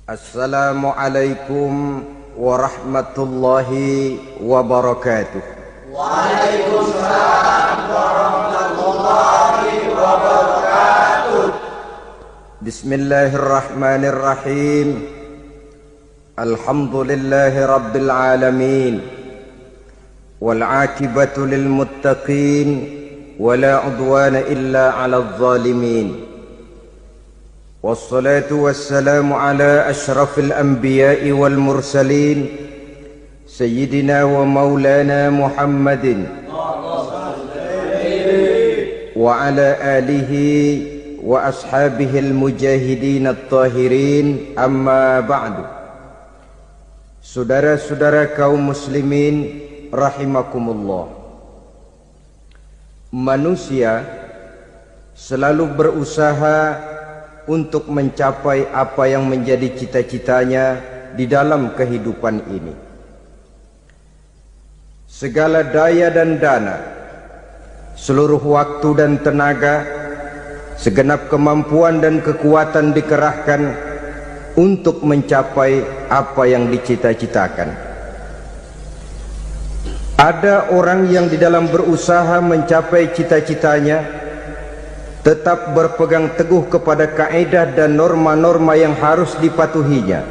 Assalamualaikum warahmatullahi wabarakatuh. Waalaikumsalam warahmatullahi wabarakatuh. Bismillahirrahmanirrahim. Alhamdulillahi rabbil alamin. Wal aqibatu lil muttaqin wala udwana illa 'alal zalimin. Wassalatu wassalamu ala ashrafil anbiya'i wal mursalin Sayyidina wa maulana Muhammadin wa ala alihi wa ashabihil mujahidin at-tahirin, amma ba'du. Saudara-saudara kaum muslimin rahimakumullah, manusia selalu berusaha untuk mencapai apa yang menjadi cita-citanya di dalam kehidupan ini. Segala daya dan dana, seluruh waktu dan tenaga, segenap kemampuan dan kekuatan dikerahkan untuk mencapai apa yang dicita-citakan. Ada orang yang di dalam berusaha mencapai cita-citanya tetap berpegang teguh kepada kaidah dan norma-norma yang harus dipatuhinya,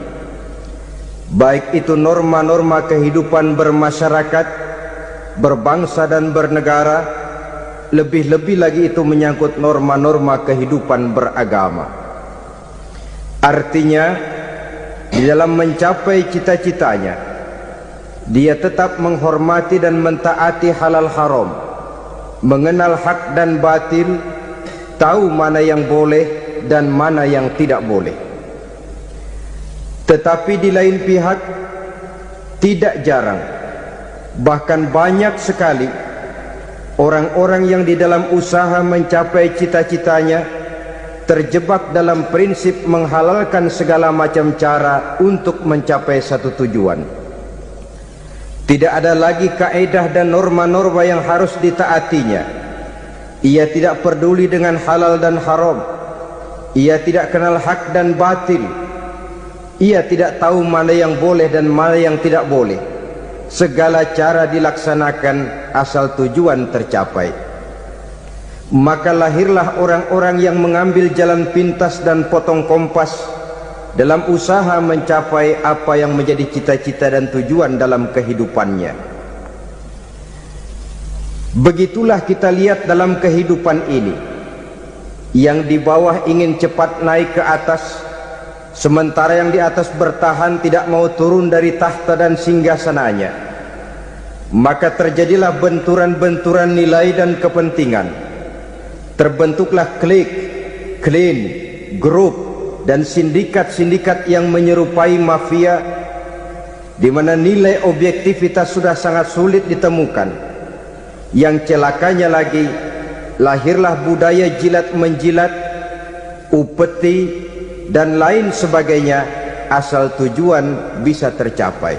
baik itu norma-norma kehidupan bermasyarakat, berbangsa dan bernegara, lebih-lebih lagi itu menyangkut norma-norma kehidupan beragama. Artinya, di dalam mencapai cita-citanya, dia tetap menghormati dan mentaati halal haram, mengenal hak dan batil, tahu mana yang boleh dan mana yang tidak boleh. Tetapi di lain pihak, tidak jarang, bahkan banyak sekali orang-orang yang di dalam usaha mencapai cita-citanya terjebak dalam prinsip menghalalkan segala macam cara untuk mencapai satu tujuan. Tidak ada lagi kaidah dan norma-norma yang harus ditaatinya. Ia tidak peduli dengan halal dan haram. Ia tidak kenal hak dan batil. Ia tidak tahu mana yang boleh dan mana yang tidak boleh. Segala cara dilaksanakan asal tujuan tercapai. Maka lahirlah orang-orang yang mengambil jalan pintas dan potong kompas dalam usaha mencapai apa yang menjadi cita-cita dan tujuan dalam kehidupannya. Begitulah kita lihat dalam kehidupan ini. Yang di bawah ingin cepat naik ke atas, sementara yang di atas bertahan tidak mau turun dari tahta dan singgasananya. Maka terjadilah benturan-benturan nilai dan kepentingan. Terbentuklah klik, klan, grup dan sindikat-sindikat yang menyerupai mafia, di mana nilai objektivitas sudah sangat sulit ditemukan. Yang celakanya lagi, lahirlah budaya jilat-menjilat, upeti, dan lain sebagainya asal tujuan bisa tercapai.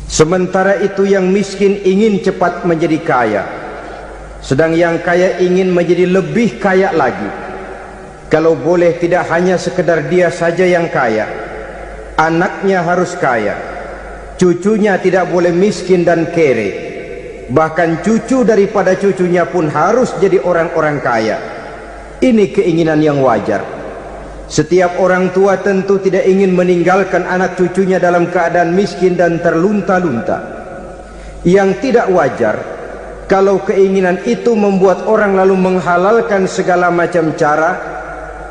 Sementara itu yang miskin ingin cepat menjadi kaya, sedang yang kaya ingin menjadi lebih kaya lagi. Kalau boleh tidak hanya sekedar dia saja yang kaya, anaknya harus kaya, cucunya tidak boleh miskin dan kere. Bahkan cucu daripada cucunya pun harus jadi orang-orang kaya. Ini keinginan yang wajar. Setiap orang tua tentu tidak ingin meninggalkan anak cucunya dalam keadaan miskin dan terlunta-lunta. Yang tidak wajar kalau keinginan itu membuat orang lalu menghalalkan segala macam cara,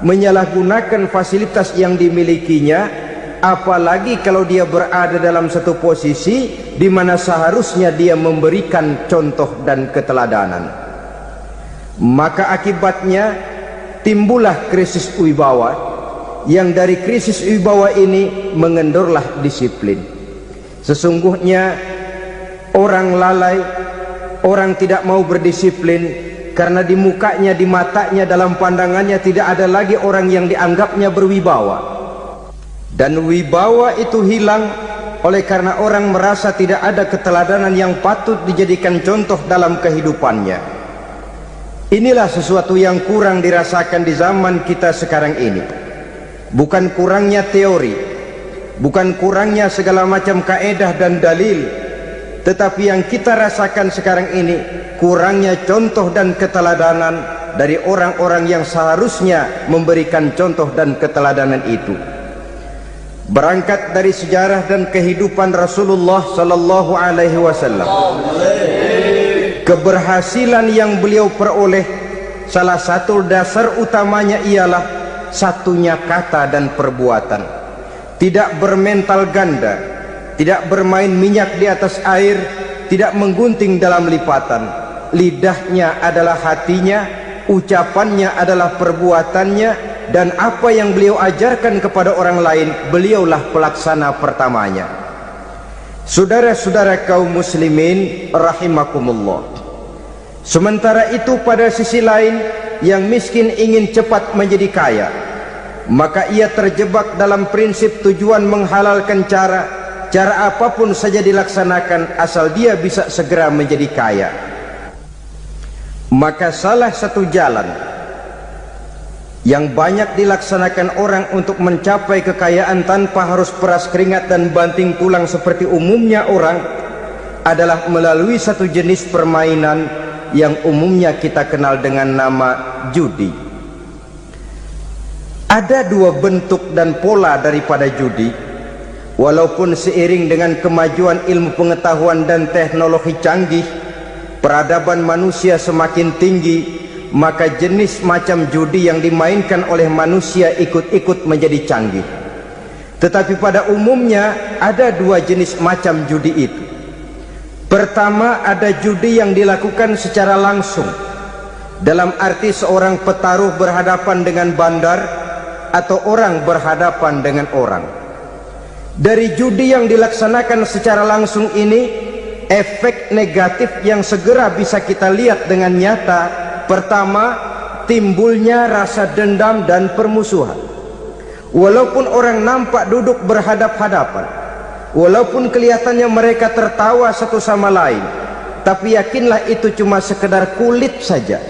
menyalahgunakan fasilitas yang dimilikinya, apalagi kalau dia berada dalam satu posisi di mana seharusnya dia memberikan contoh dan keteladanan. Maka akibatnya timbullah krisis wibawa, yang dari krisis wibawa ini mengendorlah disiplin. Sesungguhnya orang lalai, orang tidak mau berdisiplin karena di mukanya, di matanya, dalam pandangannya tidak ada lagi orang yang dianggapnya berwibawa. Dan wibawa itu hilang oleh karena orang merasa tidak ada keteladanan yang patut dijadikan contoh dalam kehidupannya. Inilah sesuatu yang kurang dirasakan di zaman kita sekarang ini. bukan kurangnya teori, bukan kurangnya segala macam kaedah dan dalil, tetapi yang kita rasakan sekarang ini kurangnya contoh dan keteladanan dari orang-orang yang seharusnya memberikan contoh dan keteladanan itu. Berangkat dari sejarah dan kehidupan Rasulullah sallallahu alaihi wasallam, keberhasilan yang beliau peroleh, salah satu dasar utamanya ialah satunya kata dan perbuatan. Tidak bermental ganda, tidak bermain minyak di atas air, tidak menggunting dalam lipatan. Lidahnya adalah hatinya, ucapannya adalah perbuatannya, dan apa yang beliau ajarkan kepada orang lain, beliaulah pelaksana pertamanya. Saudara-saudara kaum muslimin rahimakumullah, sementara itu pada sisi lain, yang miskin ingin cepat menjadi kaya, maka ia terjebak dalam prinsip tujuan menghalalkan cara apapun saja dilaksanakan asal dia bisa segera menjadi kaya. Maka salah satu jalan yang banyak dilaksanakan orang untuk mencapai kekayaan tanpa harus peras keringat dan banting tulang seperti umumnya orang adalah melalui satu jenis permainan yang umumnya kita kenal dengan nama judi. Ada dua bentuk dan pola daripada judi. Walaupun seiring dengan kemajuan ilmu pengetahuan dan teknologi canggih, peradaban manusia semakin tinggi, maka jenis macam judi yang dimainkan oleh manusia ikut-ikut menjadi canggih. Tetapi pada umumnya ada dua jenis macam judi itu. Pertama, ada judi yang dilakukan secara langsung, dalam arti seorang petaruh berhadapan dengan bandar atau orang berhadapan dengan orang. Dari judi yang dilaksanakan secara langsung ini, efek negatif yang segera bisa kita lihat dengan nyata. Pertama, timbulnya rasa dendam dan permusuhan. Walaupun orang nampak duduk berhadap-hadapan, walaupun kelihatannya mereka tertawa satu sama lain, tapi yakinlah itu cuma sekedar kulit saja.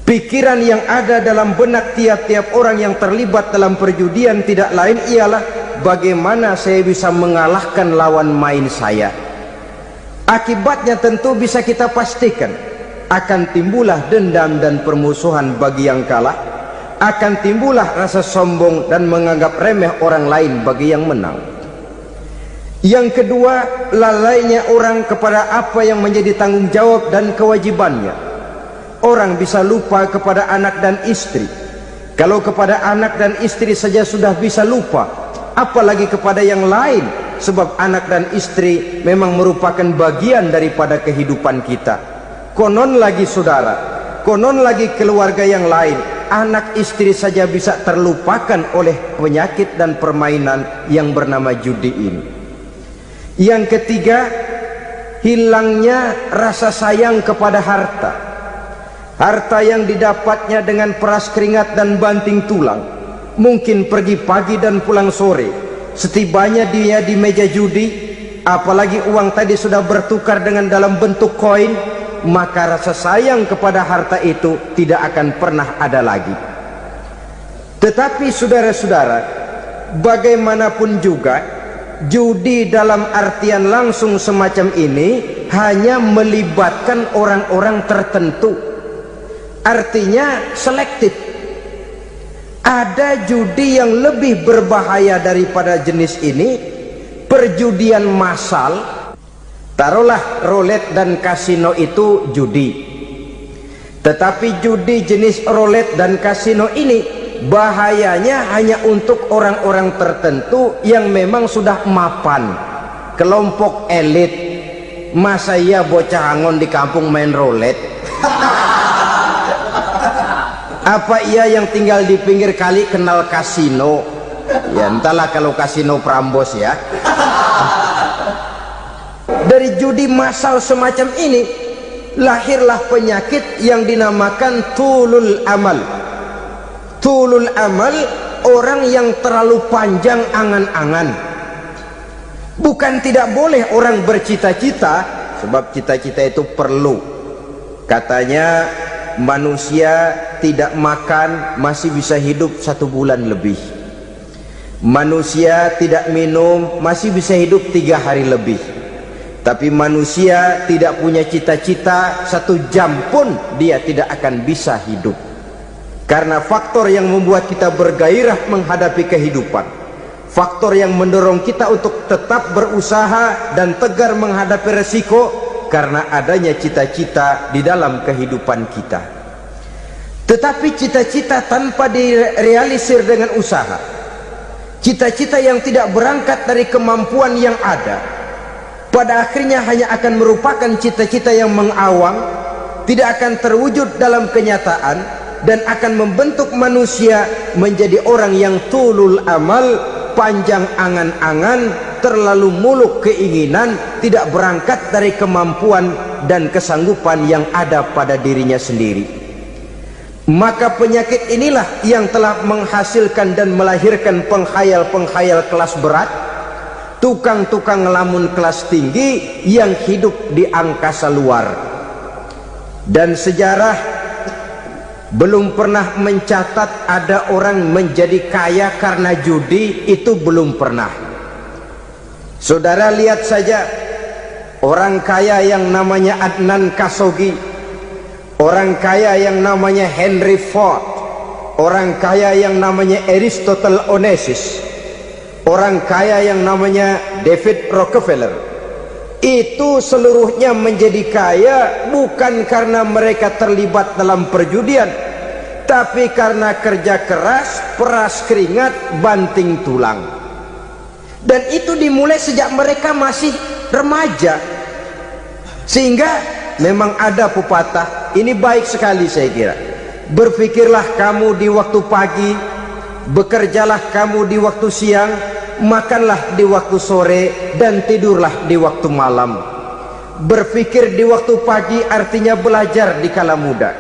Pikiran yang ada dalam benak tiap-tiap orang yang terlibat dalam perjudian tidak lain ialah bagaimana saya bisa mengalahkan lawan main saya. Akibatnya tentu bisa kita pastikan, akan timbullah dendam dan permusuhan bagi yang kalah, akan timbullah rasa sombong dan menganggap remeh orang lain bagi yang menang. Yang kedua, lalainya orang kepada apa yang menjadi tanggung jawab dan kewajibannya. Orang bisa lupa kepada anak dan istri. Kalau kepada anak dan istri saja sudah bisa lupa, apalagi kepada yang lain, sebab anak dan istri memang merupakan bagian daripada kehidupan kita. Konon lagi saudara, konon lagi keluarga yang lain, anak istri saja bisa terlupakan oleh penyakit dan permainan yang bernama judi ini. Yang ketiga, hilangnya rasa sayang kepada harta. Harta yang didapatnya dengan peras keringat dan banting tulang, mungkin pergi pagi dan pulang sore. Setibanya dia di meja judi, apalagi uang tadi sudah bertukar dengan dalam bentuk koin, maka rasa sayang kepada harta itu tidak akan pernah ada lagi. Tetapi saudara-saudara, bagaimanapun juga, judi dalam artian langsung semacam ini hanya melibatkan orang-orang tertentu. Artinya selektif. Ada judi yang lebih berbahaya daripada jenis ini, perjudian massal. Taruhlah roulette dan kasino itu judi. Tetapi judi jenis roulette dan kasino ini bahayanya hanya untuk orang-orang tertentu yang memang sudah mapan, kelompok elit. Masa iya bocah angon di kampung main roulette? Apa iya yang tinggal di pinggir kali kenal kasino? Ya entahlah kalau kasino Prambos ya. Dari judi massal semacam ini lahirlah penyakit yang dinamakan tulul amal. Tulul amal, orang yang terlalu panjang angan-angan. Bukan tidak boleh orang bercita-cita, sebab cita-cita itu perlu. Katanya manusia tidak makan masih bisa hidup 1 bulan lebih. Manusia tidak minum masih bisa hidup 3 hari lebih. Tapi manusia tidak punya cita-cita 1 jam pun dia tidak akan bisa hidup. Karena faktor yang membuat kita bergairah menghadapi kehidupan, faktor yang mendorong kita untuk tetap berusaha dan tegar menghadapi resiko, karena adanya cita-cita di dalam kehidupan kita. Tetapi cita-cita tanpa direalisir dengan usaha, cita-cita yang tidak berangkat dari kemampuan yang ada, pada akhirnya hanya akan merupakan cita-cita yang mengawang, tidak akan terwujud dalam kenyataan, dan akan membentuk manusia menjadi orang yang tulul amal, panjang angan-angan, terlalu muluk keinginan, tidak berangkat dari kemampuan dan kesanggupan yang ada pada dirinya sendiri. Maka penyakit inilah yang telah menghasilkan dan melahirkan penghayal-penghayal kelas berat, tukang-tukang ngelamun kelas tinggi yang hidup di angkasa luar. Dan sejarah belum pernah mencatat ada orang menjadi kaya karena judi, itu belum pernah. Saudara lihat saja orang kaya yang namanya Adnan Khashoggi, orang kaya yang namanya Henry Ford, orang kaya yang namanya Aristotle Onassis, orang kaya yang namanya David Rockefeller. Itu seluruhnya menjadi kaya bukan karena mereka terlibat dalam perjudian, tapi karena kerja keras, peras keringat, banting tulang. Dan itu dimulai sejak mereka masih remaja. Sehingga memang ada pepatah, ini baik sekali saya kira. Berpikirlah kamu di waktu pagi, bekerjalah kamu di waktu siang, makanlah di waktu sore, dan tidurlah di waktu malam. Berpikir di waktu pagi artinya belajar di kala muda.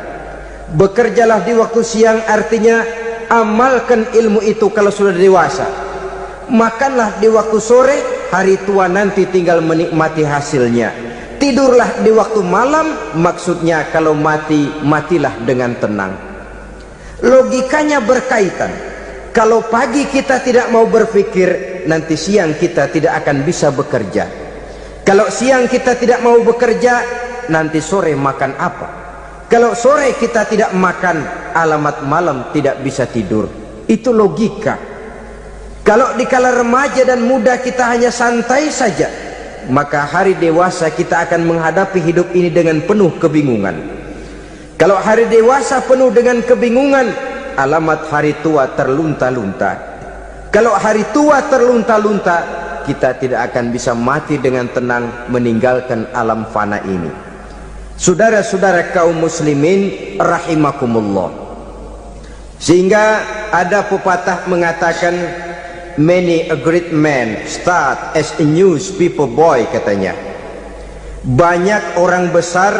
Bekerjalah di waktu siang artinya amalkan ilmu itu kalau sudah dewasa. Makanlah di waktu sore, hari tua nanti tinggal menikmati hasilnya. Tidurlah di waktu malam, maksudnya kalau mati, matilah dengan tenang. Logikanya berkaitan. Kalau pagi kita tidak mau berpikir, nanti siang kita tidak akan bisa bekerja. Kalau siang kita tidak mau bekerja, nanti sore makan apa? Kalau sore kita tidak makan, alamat malam tidak bisa tidur. Itu logika. Kalau di kala remaja dan muda kita hanya santai saja, maka hari dewasa kita akan menghadapi hidup ini dengan penuh kebingungan. Kalau hari dewasa penuh dengan kebingungan, alamat hari tua terlunta-lunta. Kalau hari tua terlunta-lunta, kita tidak akan bisa mati dengan tenang meninggalkan alam fana ini. Saudara-saudara kaum muslimin rahimakumullah. Sehingga ada pepatah mengatakan, many a great man start as a newspaper boy, katanya. Banyak orang besar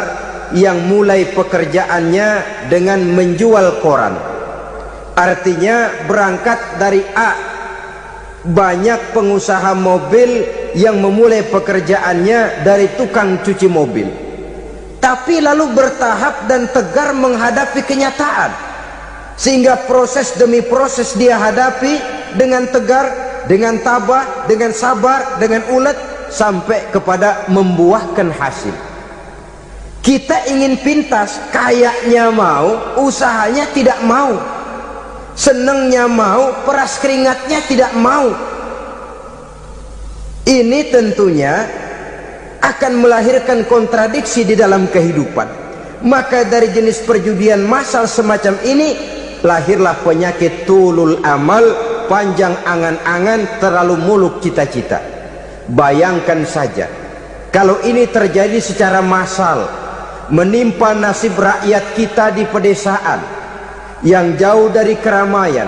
yang mulai pekerjaannya dengan menjual koran. Artinya berangkat dari A. Banyak pengusaha mobil yang memulai pekerjaannya dari tukang cuci mobil, tapi lalu bertahap dan tegar menghadapi kenyataan, sehingga proses demi proses dia hadapi dengan tegar, dengan tabah, dengan sabar, dengan ulet, sampai kepada membuahkan hasil. Kita ingin pintas, kayaknya mau, usahanya tidak mau, senengnya mau, peras keringatnya tidak mau. Ini tentunya akan melahirkan kontradiksi di dalam kehidupan. Maka dari jenis perjudian massal semacam ini lahirlah penyakit tulul amal, panjang angan-angan, terlalu muluk cita-cita. Bayangkan saja kalau ini terjadi secara massal, menimpa nasib rakyat kita di pedesaan yang jauh dari keramaian.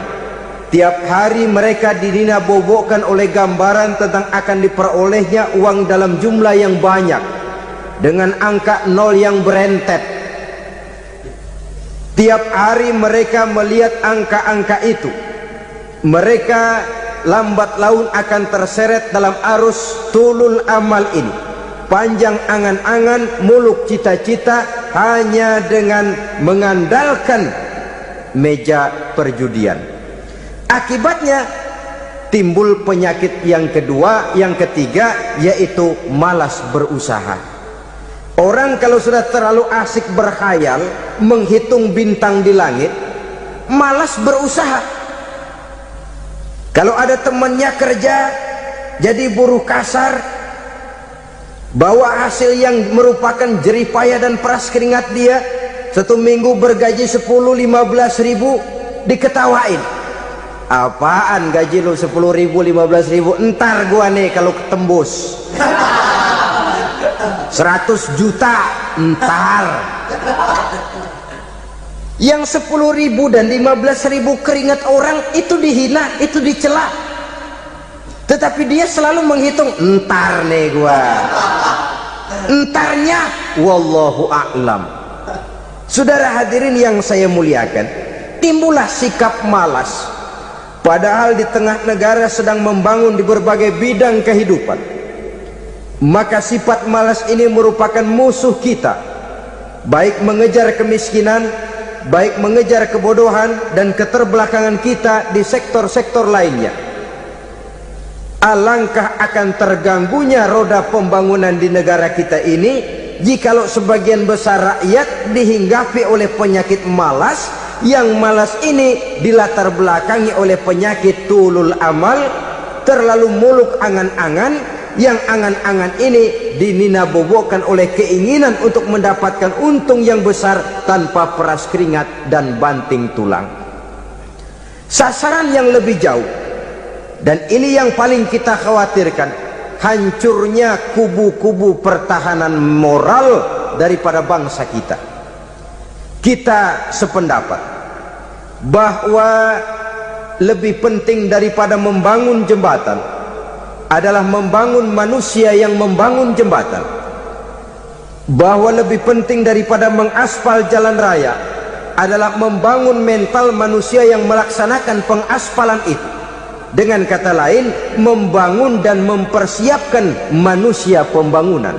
Tiap hari mereka didina-bobokkan oleh gambaran tentang akan diperolehnya uang dalam jumlah yang banyak dengan angka nol yang berentet. Tiap hari mereka melihat angka-angka itu. Mereka lambat laun akan terseret dalam arus tulul amal ini, panjang angan-angan, muluk cita-cita, hanya dengan mengandalkan meja perjudian. Akibatnya timbul penyakit yang kedua, yang ketiga, yaitu malas berusaha. Orang kalau sudah terlalu asik berkhayal, menghitung bintang di langit, malas berusaha. Kalau ada temannya kerja jadi buruh kasar, bawa hasil yang merupakan jerih payah dan peras keringat dia, satu minggu bergaji 10-15 ribu, diketawain. Apaan gaji lu 10 ribu 15 ribu, entar gua nih kalau ketembus 100 juta entar. Yang 10 ribu dan 15 ribu keringat orang itu dihina, itu dicela, tetapi dia selalu menghitung, entar nih gua, entarnya wallahu a'lam. Saudara hadirin yang saya muliakan, timbullah sikap malas. Padahal di tengah negara sedang membangun di berbagai bidang kehidupan, maka sifat malas ini merupakan musuh kita, baik mengejar kemiskinan, baik mengejar kebodohan dan keterbelakangan kita di sektor-sektor lainnya. Alangkah akan terganggunya roda pembangunan di negara kita ini jikalau sebagian besar rakyat dihinggapi oleh penyakit malas, yang malas ini dilatar belakangi oleh penyakit tulul amal, terlalu muluk angan-angan, yang angan-angan ini dininabobokan oleh keinginan untuk mendapatkan untung yang besar tanpa peras keringat dan banting tulang. Sasaran yang lebih jauh, dan ini yang paling kita khawatirkan, hancurnya kubu-kubu pertahanan moral daripada bangsa kita. Kita sependapat bahwa lebih penting daripada membangun jembatan adalah membangun manusia yang membangun jembatan, bahwa lebih penting daripada mengaspal jalan raya adalah membangun mental manusia yang melaksanakan pengaspalan itu. Dengan kata lain, membangun dan mempersiapkan manusia pembangunan.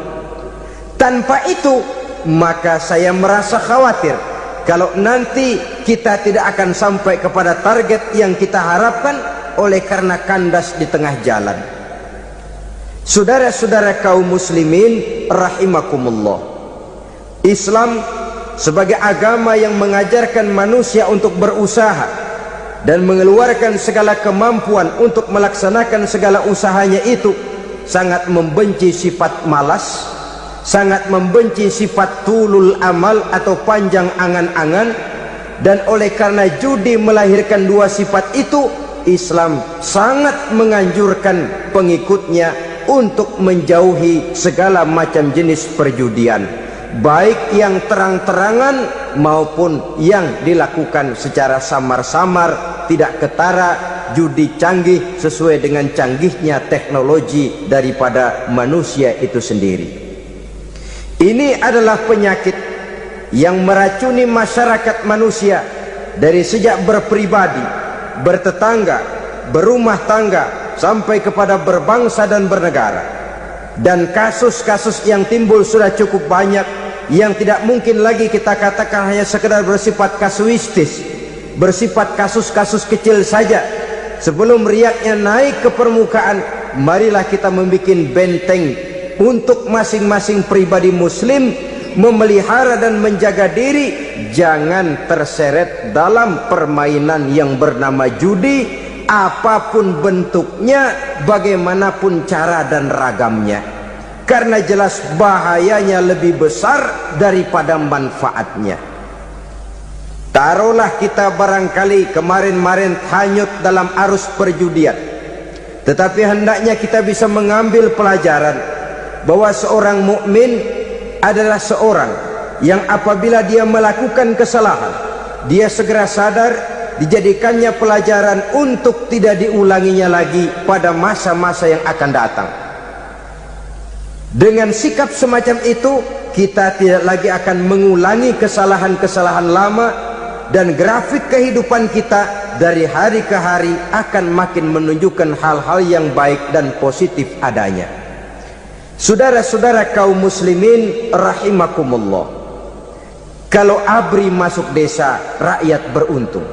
Tanpa itu, maka saya merasa khawatir kalau nanti kita tidak akan sampai kepada target yang kita harapkan oleh karena kandas di tengah jalan. Saudara-saudara kaum muslimin rahimakumullah, Islam sebagai agama yang mengajarkan manusia untuk berusaha dan mengeluarkan segala kemampuan untuk melaksanakan segala usahanya itu, sangat membenci sifat malas, sangat membenci sifat tulul amal atau panjang angan-angan. Dan oleh karena judi melahirkan dua sifat itu, Islam sangat menganjurkan pengikutnya untuk menjauhi segala macam jenis perjudian, baik yang terang-terangan maupun yang dilakukan secara samar-samar, tidak ketara, judi canggih sesuai dengan canggihnya teknologi daripada manusia itu sendiri. Ini adalah penyakit yang meracuni masyarakat manusia dari sejak berpribadi, bertetangga, berumah tangga, sampai kepada berbangsa dan bernegara. Dan kasus-kasus yang timbul sudah cukup banyak, yang tidak mungkin lagi kita katakan hanya sekedar bersifat kasuistis, bersifat kasus-kasus kecil saja. Sebelum riaknya naik ke permukaan, marilah kita membuat benteng untuk masing-masing pribadi muslim memelihara dan menjaga diri jangan terseret dalam permainan yang bernama judi, apapun bentuknya, bagaimanapun cara dan ragamnya, karena jelas bahayanya lebih besar daripada manfaatnya. Taruhlah kita barangkali kemarin-marin hanyut dalam arus perjudian, tetapi hendaknya kita bisa mengambil pelajaran bahwa seorang mukmin adalah seorang yang apabila dia melakukan kesalahan, dia segera sadar, dijadikannya pelajaran untuk tidak diulanginya lagi pada masa-masa yang akan datang. Dengan sikap semacam itu, kita tidak lagi akan mengulangi kesalahan-kesalahan lama, dan grafik kehidupan kita dari hari ke hari akan makin menunjukkan hal-hal yang baik dan positif adanya. Saudara-saudara kaum muslimin rahimakumullah, Kalau ABRI masuk desa, rakyat beruntung.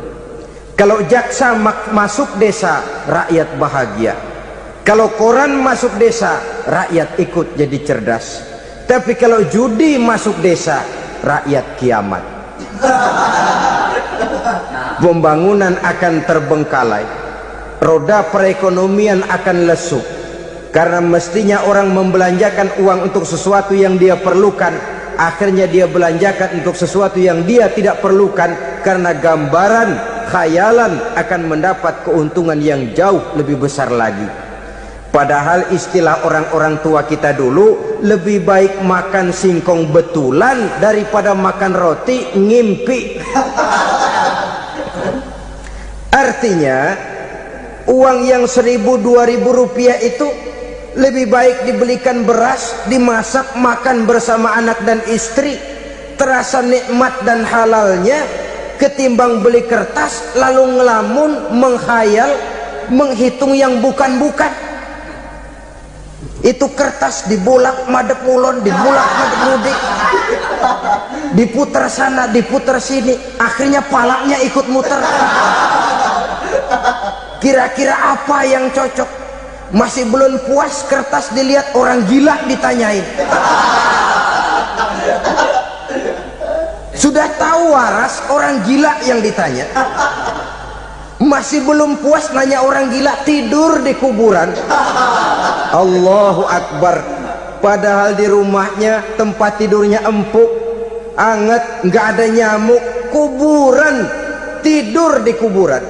Kalau jaksa masuk desa, rakyat bahagia. Kalau koran masuk desa, rakyat ikut jadi cerdas. Tapi kalau judi masuk desa, rakyat kiamat. Pembangunan akan terbengkalai, roda perekonomian akan lesu. Karena mestinya orang membelanjakan uang untuk sesuatu yang dia perlukan, akhirnya dia belanjakan untuk sesuatu yang dia tidak perlukan, karena gambaran, khayalan akan mendapat keuntungan yang jauh lebih besar lagi. Padahal istilah orang-orang tua kita dulu, lebih baik makan singkong betulan daripada makan roti ngimpi. Artinya uang yang 1.000-2.000 rupiah itu lebih baik dibelikan beras, dimasak, makan bersama anak dan istri, terasa nikmat dan halalnya, ketimbang beli kertas lalu ngelamun, menghayal, menghitung yang bukan-bukan. Itu kertas dibolak madep mulon, dibolak madep mudik, diputar sana, diputar sini, akhirnya palanya ikut muter. Kira-kira apa yang cocok? Masih belum puas, kertas dilihat, orang gila ditanyain. Sudah tahu waras, orang gila yang ditanya. Masih belum puas, nanya orang gila, tidur di kuburan. Allahu Akbar. Padahal di rumahnya tempat tidurnya empuk, anget, nggak ada nyamuk. Kuburan, tidur di kuburan.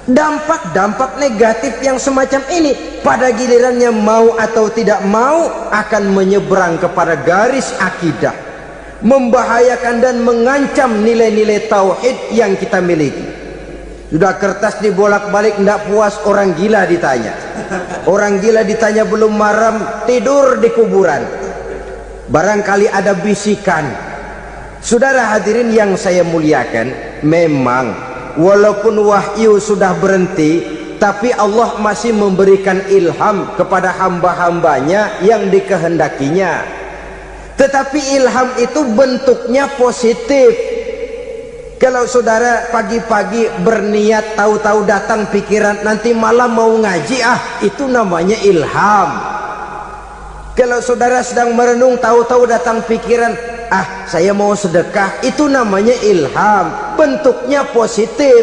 Dampak-dampak negatif yang semacam ini pada gilirannya mau atau tidak mau akan menyeberang kepada garis akidah, membahayakan dan mengancam nilai-nilai tauhid yang kita miliki. Sudah kertas dibolak-balik, tidak puas, orang gila ditanya. Orang gila ditanya belum maram, tidur di kuburan. Barangkali ada bisikan. Saudara hadirin yang saya muliakan, memang walaupun wahyu sudah berhenti, tapi Allah masih memberikan ilham kepada hamba-hambanya yang dikehendakinya. Tetapi ilham itu bentuknya positif. Kalau saudara pagi-pagi berniat, tahu-tahu datang pikiran nanti malam mau ngaji, itu namanya ilham. Kalau saudara sedang merenung, tahu-tahu datang pikiran, saya mau sedekah, itu namanya ilham, bentuknya positif.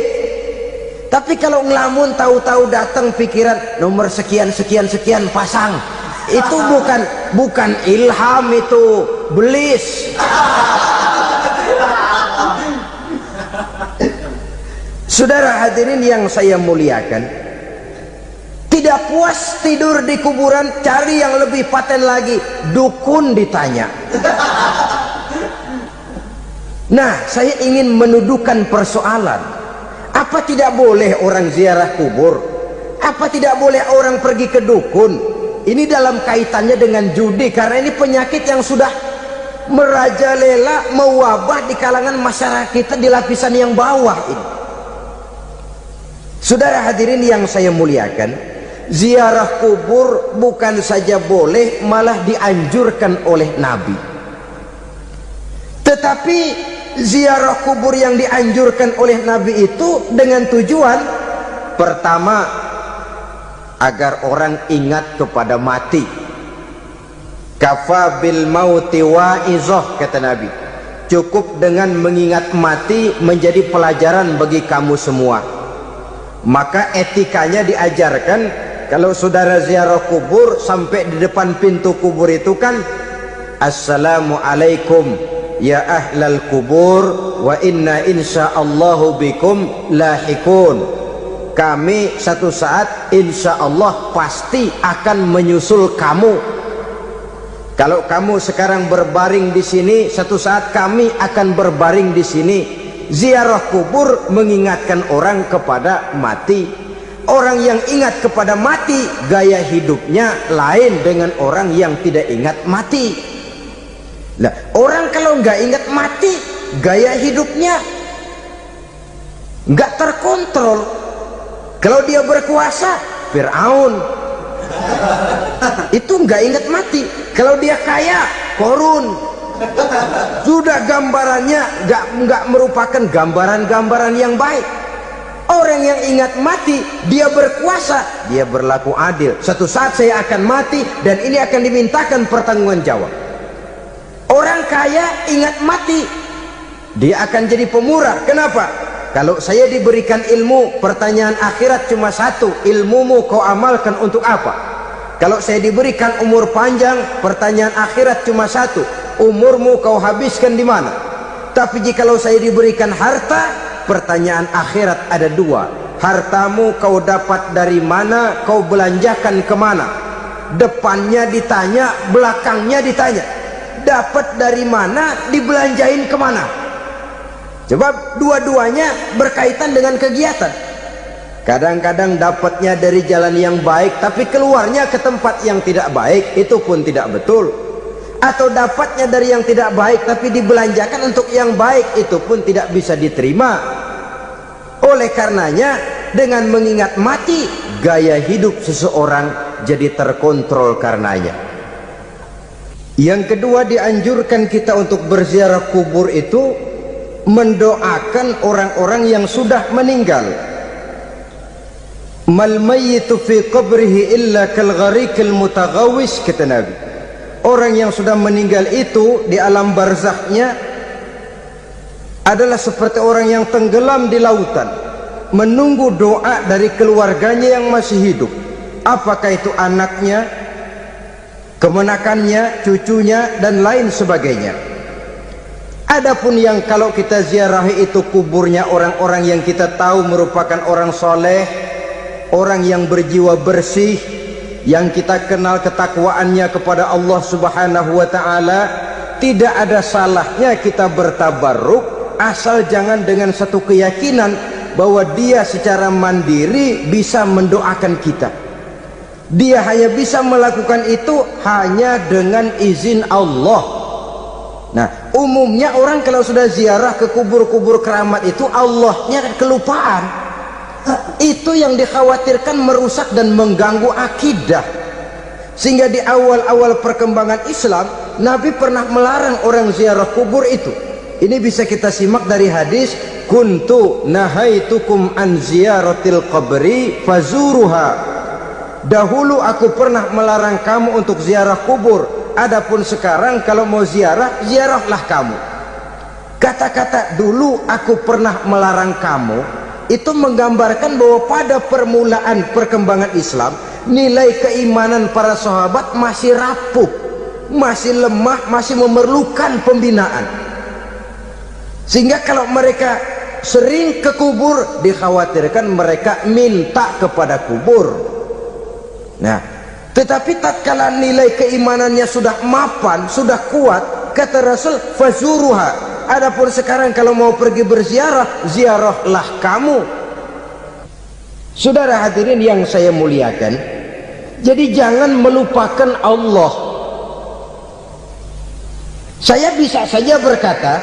Tapi kalau ngelamun, tahu-tahu datang pikiran nomor sekian sekian sekian pasang, itu bukan ilham, itu belis. Saudara hadirin yang saya muliakan, tidak puas tidur di kuburan, cari yang lebih paten lagi, dukun ditanya. Nah, saya ingin menuduhkan persoalan. Apa tidak boleh orang ziarah kubur? Apa tidak boleh orang pergi ke dukun? Ini dalam kaitannya dengan judi, karena ini penyakit yang sudah merajalela, mewabah di kalangan masyarakat kita di lapisan yang bawah ini. Saudara hadirin yang saya muliakan, ziarah kubur bukan saja boleh, malah dianjurkan oleh Nabi. Tetapi ziarah kubur yang dianjurkan oleh Nabi itu dengan tujuan pertama, agar orang ingat kepada mati. Kafa bil mauti wa'izah, kata Nabi. Cukup dengan mengingat mati menjadi pelajaran bagi kamu semua. Maka etikanya diajarkan, kalau saudara ziarah kubur, sampai di depan pintu kubur itu kan, Assalamualaikum ya ahlal kubur wa inna insyaallahu bikum lahikun. Kami satu saat insyaallah pasti akan menyusul kamu. Kalau kamu sekarang berbaring di sini, satu saat kami akan berbaring di sini. Ziarah kubur mengingatkan orang kepada mati. Orang yang ingat kepada mati, gaya hidupnya lain dengan orang yang tidak ingat mati. Nah, orang kalau nggak ingat mati, gaya hidupnya nggak terkontrol. Kalau dia berkuasa, Fir'aun, itu nggak ingat mati. Kalau dia kaya, Korun. Sudah gambarannya nggak merupakan gambaran-gambaran yang baik. Orang yang ingat mati, dia berkuasa, dia berlaku adil. Suatu saat saya akan mati dan ini akan dimintakan pertanggungan jawab. Orang kaya ingat mati, dia akan jadi pemurah. Kenapa? Kalau saya diberikan ilmu, pertanyaan akhirat cuma satu, ilmumu kau amalkan untuk apa? Kalau saya diberikan umur panjang, pertanyaan akhirat cuma satu, umurmu kau habiskan di mana? Tapi jikalau saya diberikan harta, pertanyaan akhirat ada dua, hartamu kau dapat dari mana, kau belanjakan kemana? Depannya ditanya, belakangnya ditanya. Dapat dari mana, dibelanjain kemana? Sebab dua-duanya berkaitan dengan kegiatan. Kadang-kadang dapatnya dari jalan yang baik, tapi keluarnya ke tempat yang tidak baik, itu pun tidak betul. Atau dapatnya dari yang tidak baik, tapi dibelanjakan untuk yang baik, itu pun tidak bisa diterima. Oleh karenanya, dengan mengingat mati, gaya hidup seseorang jadi terkontrol karenanya. Yang kedua, dianjurkan kita untuk berziarah kubur itu mendoakan orang-orang yang sudah meninggal. Mal mayyitu fi qabrihi illa kal gharikil mutaghawis, kata Nabi. Orang yang sudah meninggal itu di alam barzakhnya adalah seperti orang yang tenggelam di lautan, menunggu doa dari keluarganya yang masih hidup. Apakah itu anaknya, kemenakannya, cucunya, dan lain sebagainya. Adapun yang kalau kita ziarahi itu kuburnya orang-orang yang kita tahu merupakan orang soleh, orang yang berjiwa bersih, yang kita kenal ketakwaannya kepada Allah Subhanahu wa ta'ala, tidak ada salahnya kita bertabarruk, asal jangan dengan satu keyakinan bahwa dia secara mandiri bisa mendoakan kita. Dia hanya bisa melakukan itu hanya dengan izin Allah. Nah, umumnya orang kalau sudah ziarah ke kubur-kubur keramat itu, Allahnya kelupaan. Itu yang dikhawatirkan merusak dan mengganggu akidah. Sehingga di awal-awal perkembangan Islam, Nabi pernah melarang orang ziarah kubur itu. Ini bisa kita simak dari hadis, kuntu nahaitukum an ziyaratil qabri fazuruha. Dahulu aku pernah melarang kamu untuk ziarah kubur, adapun sekarang kalau mau ziarah, ziarahlah kamu. Kata-kata dulu aku pernah melarang kamu itu menggambarkan bahwa pada permulaan perkembangan Islam, nilai keimanan para sahabat masih rapuh, masih lemah, masih memerlukan pembinaan. Sehingga kalau mereka sering ke kubur, dikhawatirkan mereka minta kepada kubur. Nah, tetapi tatkala nilai keimanannya sudah mapan, sudah kuat, kata Rasul, fazuruha. Adapun sekarang kalau mau pergi berziarah, ziarahlah kamu. Saudara hadirin yang saya muliakan, jadi jangan melupakan Allah. Saya bisa saja berkata,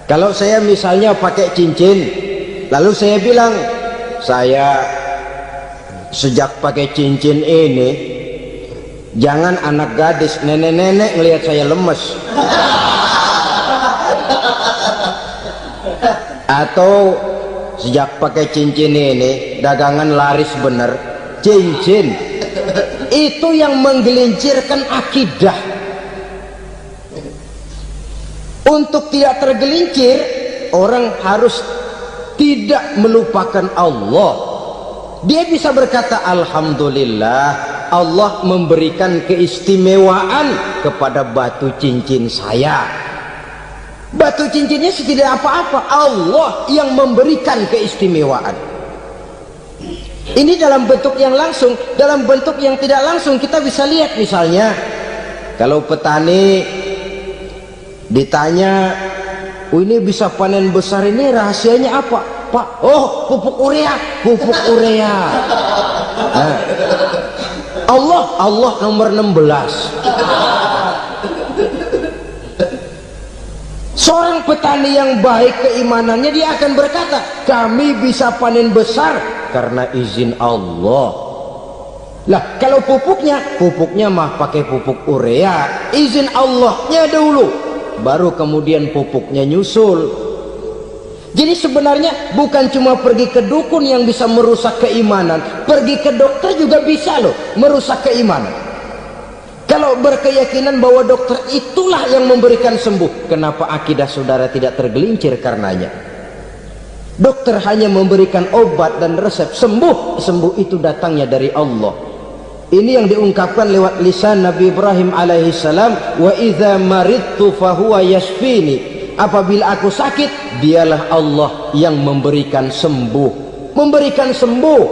kalau saya misalnya pakai cincin, lalu saya bilang, saya sejak pakai cincin ini, jangan anak gadis, nenek-nenek ngelihat saya lemes. Atau sejak pakai cincin ini, dagangan laris bener. Cincin itu yang menggelincirkan akidah. Untuk tidak tergelincir, orang harus tidak melupakan Allah. Dia bisa berkata, alhamdulillah, Allah memberikan keistimewaan kepada batu cincin saya. Batu cincinnya tidak apa-apa, Allah yang memberikan keistimewaan. Ini dalam bentuk yang langsung. Dalam bentuk yang tidak langsung kita bisa lihat, misalnya kalau petani ditanya, oh ini bisa panen besar ini rahasianya apa Pak? Oh, pupuk urea. Pupuk urea. Nah, Allah nomor 16. Seorang petani yang baik keimanannya, dia akan berkata, kami bisa panen besar karena izin Allah. Lah kalau pupuknya mah pakai pupuk urea, izin Allahnya dulu, baru kemudian pupuknya nyusul. Jadi sebenarnya bukan cuma pergi ke dukun yang bisa merusak keimanan, pergi ke dokter juga bisa loh merusak keimanan. Kalau berkeyakinan bahwa dokter itulah yang memberikan sembuh, kenapa akidah saudara tidak tergelincir karenanya? Dokter hanya memberikan obat dan resep, sembuh itu datangnya dari Allah. Ini yang diungkapkan lewat lisan Nabi Ibrahim alaihissalam, wa idza maridtu fahuwa yashfini. Apabila aku sakit, dialah Allah yang memberikan sembuh. Memberikan sembuh.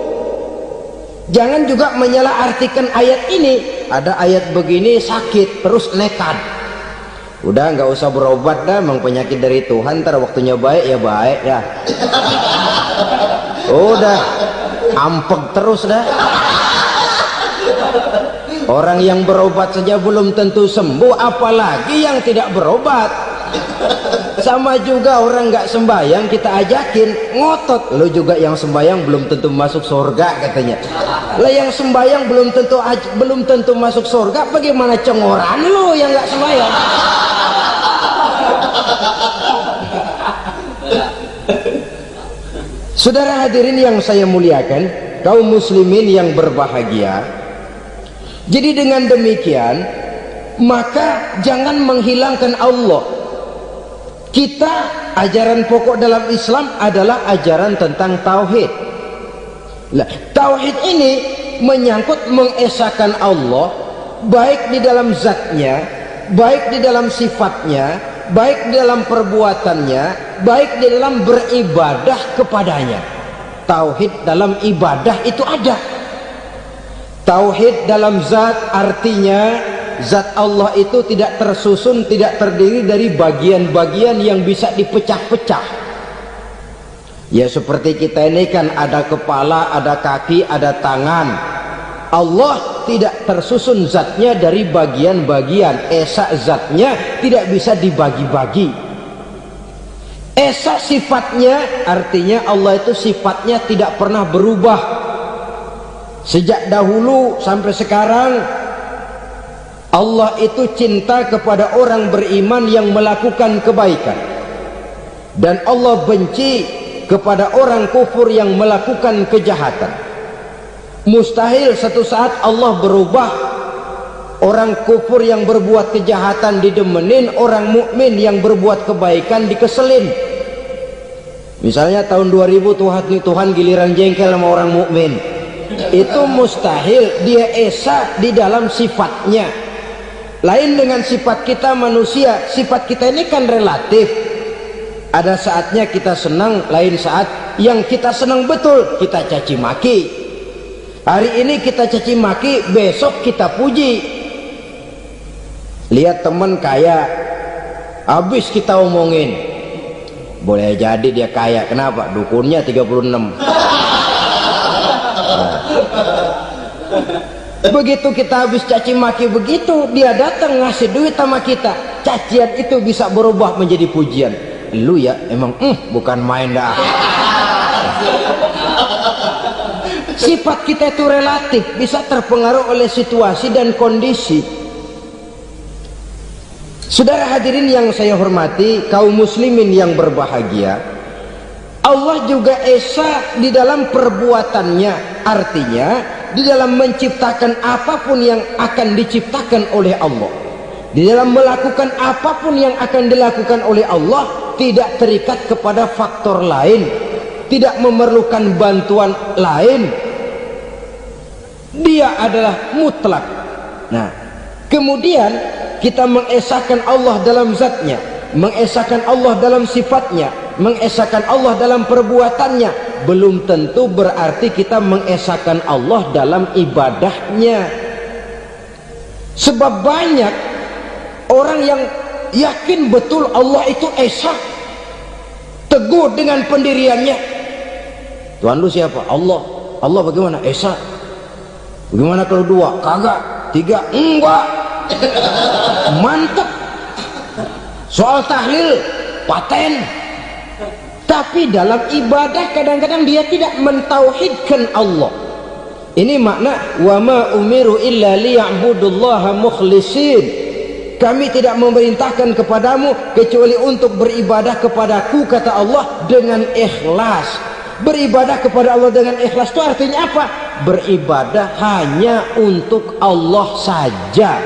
Jangan juga menyalahartikan ayat ini. Ada ayat begini sakit terus nekat. Udah nggak usah berobat dah, memang penyakit dari Tuhan, ntar waktunya baik ya baik ya. Udah ampeg terus dah. Orang yang berobat saja belum tentu sembuh, apalagi yang tidak berobat. Sama juga orang nggak sembahyang kita ajakin ngotot, lo juga yang sembahyang belum tentu masuk surga katanya. Lah yang sembahyang belum tentu masuk surga, bagaimana cengoran lo yang nggak sembahyang? Saudara hadirin yang saya muliakan, kaum muslimin yang berbahagia. Jadi dengan demikian, maka jangan menghilangkan Allah. Kita, ajaran pokok dalam Islam adalah ajaran tentang tauhid. Nah, tauhid ini menyangkut mengesahkan Allah, baik di dalam zatnya, baik di dalam sifatnya, baik di dalam perbuatannya, baik di dalam beribadah kepadanya. Tauhid dalam ibadah itu ada. Tauhid dalam zat artinya zat Allah itu tidak tersusun, tidak terdiri dari bagian-bagian yang bisa dipecah-pecah. Ya seperti kita ini kan ada kepala, ada kaki, ada tangan. Allah tidak tersusun zatnya dari bagian-bagian. Esa zatnya tidak bisa dibagi-bagi. Esa sifatnya artinya Allah itu sifatnya tidak pernah berubah. Sejak dahulu sampai sekarang Allah itu cinta kepada orang beriman yang melakukan kebaikan, dan Allah benci kepada orang kufur yang melakukan kejahatan. Mustahil satu saat Allah berubah, orang kufur yang berbuat kejahatan didemenin, orang mukmin yang berbuat kebaikan dikeselin. Misalnya tahun 2000 Tuhan giliran jengkel sama orang mukmin. Itu mustahil. Dia esa di dalam sifatnya. Lain dengan sifat kita manusia. Sifat kita ini kan relatif. Ada saatnya kita senang, lain saat yang kita senang betul kita caci maki. Hari ini kita caci maki, besok kita puji. Lihat teman kaya, habis kita omongin, boleh jadi dia kaya. Kenapa? Dukunnya 36. Begitu kita habis caci maki begitu, dia datang ngasih duit sama kita, cacian itu bisa berubah menjadi pujian. Lu ya emang bukan main dah. Sifat kita itu relatif, bisa terpengaruh oleh situasi dan kondisi. Saudara hadirin yang saya hormati, kaum muslimin yang berbahagia, Allah juga esa di dalam perbuatannya. Artinya di dalam menciptakan apapun yang akan diciptakan oleh Allah, di dalam melakukan apapun yang akan dilakukan oleh Allah, tidak terikat kepada faktor lain, tidak memerlukan bantuan lain. Dia adalah mutlak. Nah, kemudian kita mengesahkan Allah dalam zatnya, mengesahkan Allah dalam sifatnya, mengesahkan Allah dalam perbuatannya, belum tentu berarti kita mengesahkan Allah dalam ibadahnya. Sebab banyak orang yang yakin betul Allah itu esa, teguh dengan pendiriannya. Tuhan lu siapa? Allah. Allah bagaimana? Esa. Bagaimana kalau dua? Kagak. Tiga? Enggak. Mantap. Soal tahlil paten. Tapi dalam ibadah kadang-kadang dia tidak mentauhidkan Allah. Ini makna wa ma umiru illa liya'budullaha mukhlisin. Kami tidak memerintahkan kepadamu kecuali untuk beribadah kepadaku, kata Allah, dengan ikhlas. Beribadah kepada Allah dengan ikhlas itu artinya apa? Beribadah hanya untuk Allah saja.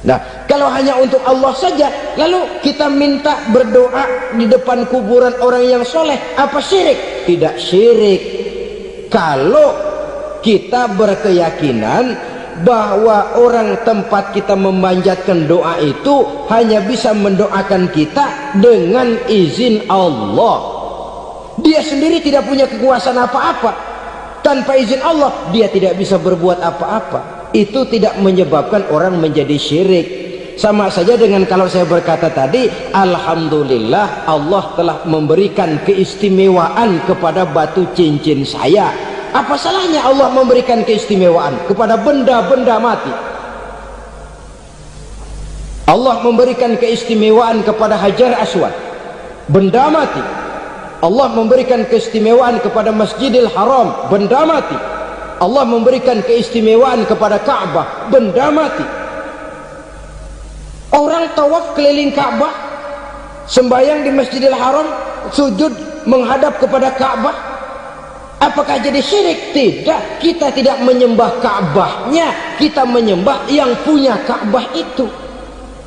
Nah, kalau hanya untuk Allah saja, lalu kita minta berdoa di depan kuburan orang yang soleh, apa syirik? Tidak syirik. Kalau kita berkeyakinan bahwa orang tempat kita memanjatkan doa itu hanya bisa mendoakan kita dengan izin Allah. Dia sendiri tidak punya kekuasaan apa-apa. Tanpa izin Allah dia tidak bisa berbuat apa-apa. Itu tidak menyebabkan orang menjadi syirik. Sama saja dengan kalau saya berkata tadi, alhamdulillah Allah telah memberikan keistimewaan kepada batu cincin saya. Apa salahnya Allah memberikan keistimewaan kepada benda-benda mati? Allah memberikan keistimewaan kepada Hajar Aswad, benda mati. Allah memberikan keistimewaan kepada Masjidil Haram, benda mati. Allah memberikan keistimewaan kepada Ka'bah, benda mati. Orang tawaf keliling Ka'bah, sembahyang di Masjidil Haram, sujud menghadap kepada Ka'bah, apakah jadi syirik? Tidak. Kita tidak menyembah Ka'bahnya, kita menyembah yang punya Ka'bah itu.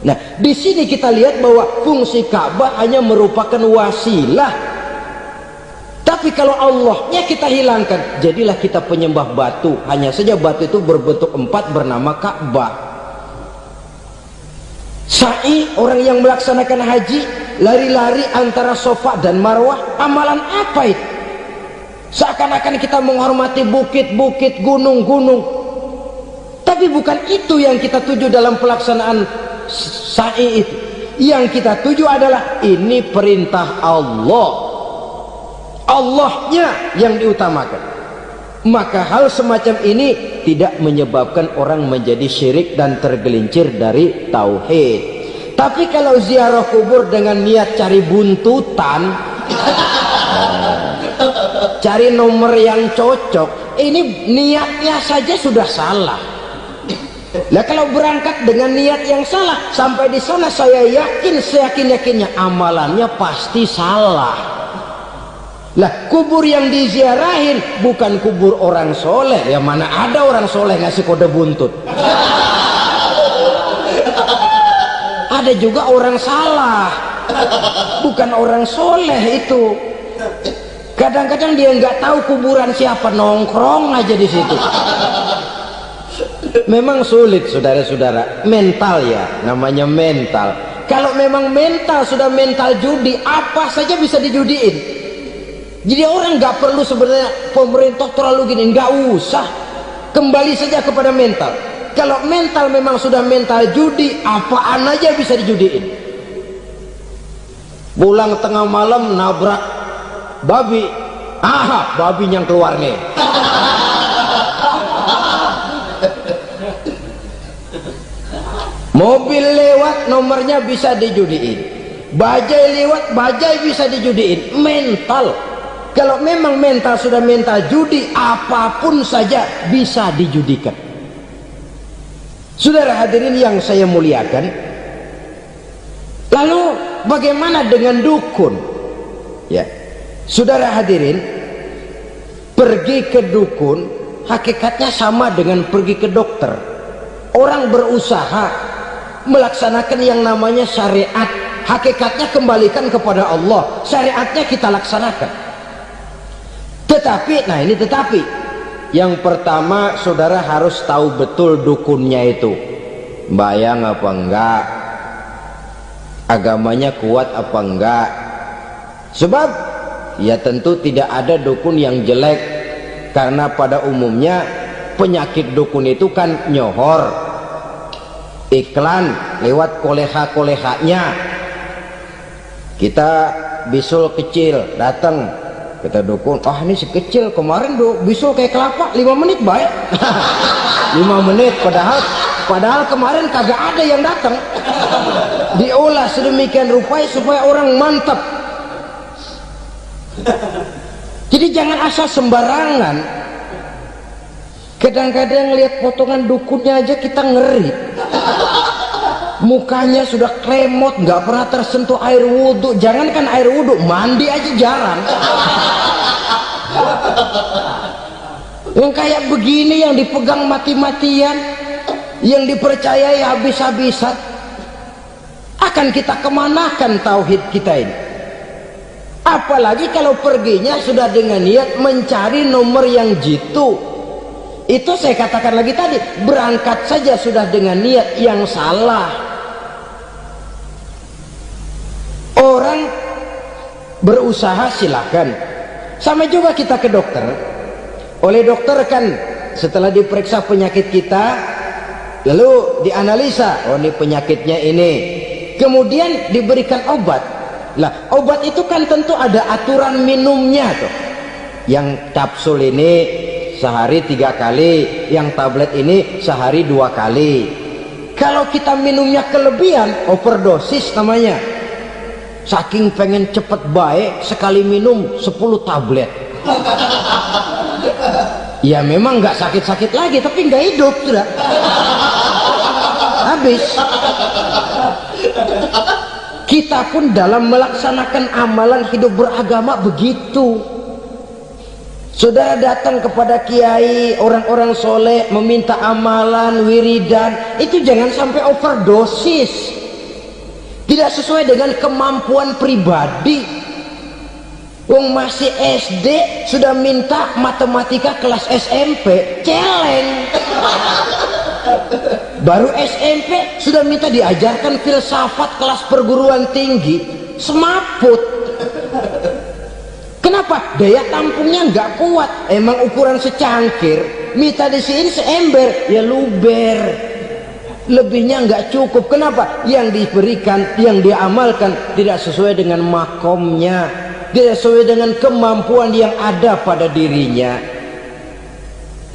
Nah, di sini kita lihat bahwa fungsi Ka'bah hanya merupakan wasilah. Tapi kalau Allahnya kita hilangkan, jadilah kita penyembah batu. Hanya saja batu itu berbentuk 4 bernama Ka'bah. Sa'i, orang yang melaksanakan haji, lari-lari antara Safa dan Marwah, amalan apa itu? Seakan-akan kita menghormati bukit-bukit, gunung-gunung. Tapi bukan itu yang kita tuju dalam pelaksanaan sa'i itu. Yang kita tuju adalah ini perintah Allah, Allahnya yang diutamakan. Maka hal semacam ini tidak menyebabkan orang menjadi syirik dan tergelincir dari tauhid. Tapi kalau ziarah kubur dengan niat cari buntutan, cari nomor yang cocok, ini niatnya saja sudah salah. Nah, kalau berangkat dengan niat yang salah, sampai di sana saya yakin, seyakin-yakinnya amalannya pasti salah. Lah, kubur yang diziarahin bukan kubur orang soleh. Ya mana ada orang soleh ngasih kode buntut. Ada juga orang salah, bukan orang soleh itu. Kadang-kadang dia nggak tahu kuburan siapa, nongkrong aja di situ. Memang sulit, saudara-saudara. Mental ya, namanya mental. Kalau memang mental sudah mental judi, apa saja bisa dijudiin. Jadi orang nggak perlu sebenarnya pemerintah terlalu gini, nggak usah. Kembali saja kepada mental. Kalau mental memang sudah mental judi, apaan aja bisa dijudiin. Pulang tengah malam nabrak babi, babi yang keluar nih. Mobil lewat, nomornya bisa dijudiin. Bajai lewat, bajai bisa dijudiin. Mental. Kalau memang mental sudah mental judi, apapun saja bisa dijudikan. Saudara hadirin yang saya muliakan, lalu bagaimana dengan dukun? Ya, saudara hadirin, pergi ke dukun hakikatnya sama dengan pergi ke dokter. Orang berusaha melaksanakan yang namanya syariat, hakikatnya kembalikan kepada Allah. Syariatnya kita laksanakan. Tetapi, nah ini tetapi, yang pertama saudara harus tahu betul dukunnya itu bayang apa enggak, agamanya kuat apa enggak. Sebab ya tentu tidak ada dukun yang jelek, karena pada umumnya penyakit dukun itu kan nyohor, iklan lewat koleha-kolehanya. Kita bisul kecil datang, kita dukun, ini si kecil kemarin bisul kayak kelapa 5 menit baik. 5 menit, padahal kemarin kagak ada yang datang. Diolah sedemikian rupa supaya orang mantap. Jadi jangan asal sembarangan. Kadang-kadang lihat potongan dukunnya aja kita ngeri. Mukanya sudah kremot, nggak pernah tersentuh air wudhu. Jangankan air wudhu, mandi aja jarang. Yang kayak begini yang dipegang mati-matian, yang dipercayai habis-habisan, akan kita kemanakan tauhid kita ini? Apalagi kalau perginya sudah dengan niat mencari nomor yang jitu. Itu saya katakan lagi tadi, berangkat saja sudah dengan niat yang salah. Orang berusaha silakan. Sama juga kita ke dokter. Oleh dokter kan setelah diperiksa penyakit kita, lalu dianalisa, oh ini penyakitnya ini, kemudian diberikan obat. Lah obat itu kan tentu ada aturan minumnya tuh. Yang kapsul ini sehari 3 kali, yang tablet ini sehari 2 kali. Kalau kita minumnya kelebihan, overdosis namanya. Saking pengen cepet baik, sekali minum 10 tablet. Ya memang nggak sakit-sakit lagi, tapi nggak hidup sudah. Habis. Kita pun dalam melaksanakan amalan hidup beragama begitu. Saudara datang kepada kiai, orang-orang soleh, meminta amalan, wiridan, itu jangan sampai overdosis. Tidak sesuai dengan kemampuan pribadi. Wong masih SD sudah minta matematika kelas SMP, celeng. Baru SMP sudah minta diajarkan filsafat kelas perguruan tinggi, semaput. Kenapa? Daya tampungnya nggak kuat. Emang ukuran secangkir, minta di sini seember, ya luber. Lebihnya nggak cukup. Kenapa? Yang diberikan, yang diamalkan tidak sesuai dengan makomnya, tidak sesuai dengan kemampuan yang ada pada dirinya.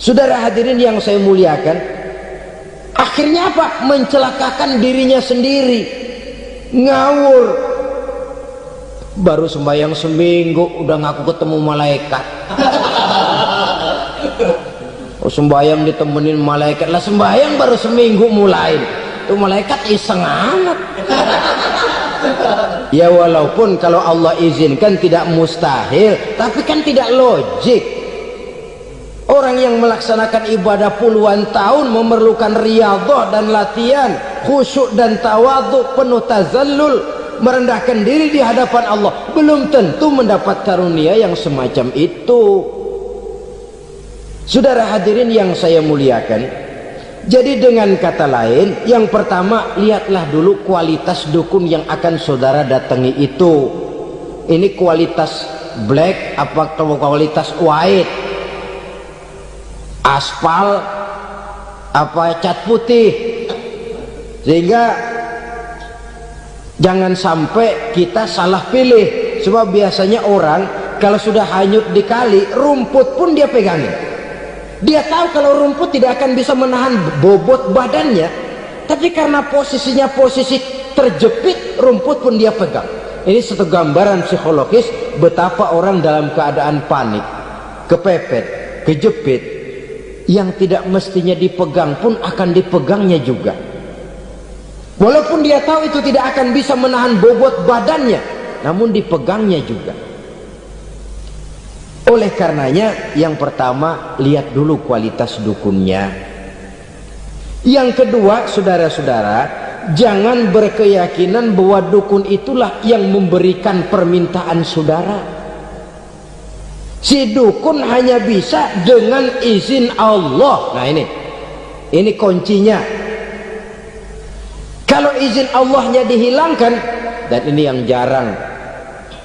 Saudara hadirin yang saya muliakan, akhirnya apa? Mencelakakan dirinya sendiri, ngawur. Baru sembahyang seminggu udah ngaku ketemu malaikat. Oh, sembahyang ditemenin malaikat lah, sembahyang baru seminggu mulai tuh malaikat iseng amat. Ya walaupun kalau Allah izinkan tidak mustahil, tapi kan tidak logik. Orang yang melaksanakan ibadah puluhan tahun memerlukan riyadhah dan latihan, khusyuk dan tawadhu, penuh tazallul, merendahkan diri di hadapan Allah, belum tentu mendapat karunia yang semacam itu. Saudara hadirin yang saya muliakan, jadi dengan kata lain, yang pertama, lihatlah dulu kualitas dukun yang akan saudara datangi itu. Ini kualitas black apa kualitas white, aspal apa cat putih, sehingga jangan sampai kita salah pilih. Sebab biasanya orang kalau sudah hanyut di kali, rumput pun dia pegangin. Dia tahu kalau rumput tidak akan bisa menahan bobot badannya, tapi karena posisinya posisi terjepit, rumput pun dia pegang. Ini satu gambaran psikologis betapa orang dalam keadaan panik, kepepet, kejepit, yang tidak mestinya dipegang pun akan dipegangnya juga. Walaupun dia tahu itu tidak akan bisa menahan bobot badannya, namun dipegangnya juga. Oleh karenanya, yang pertama, lihat dulu kualitas dukunnya. Yang kedua, saudara-saudara, jangan berkeyakinan bahwa dukun itulah yang memberikan permintaan saudara. Si dukun hanya bisa dengan izin Allah. Nah ini kuncinya. Kalau izin Allahnya dihilangkan, dan ini yang jarang.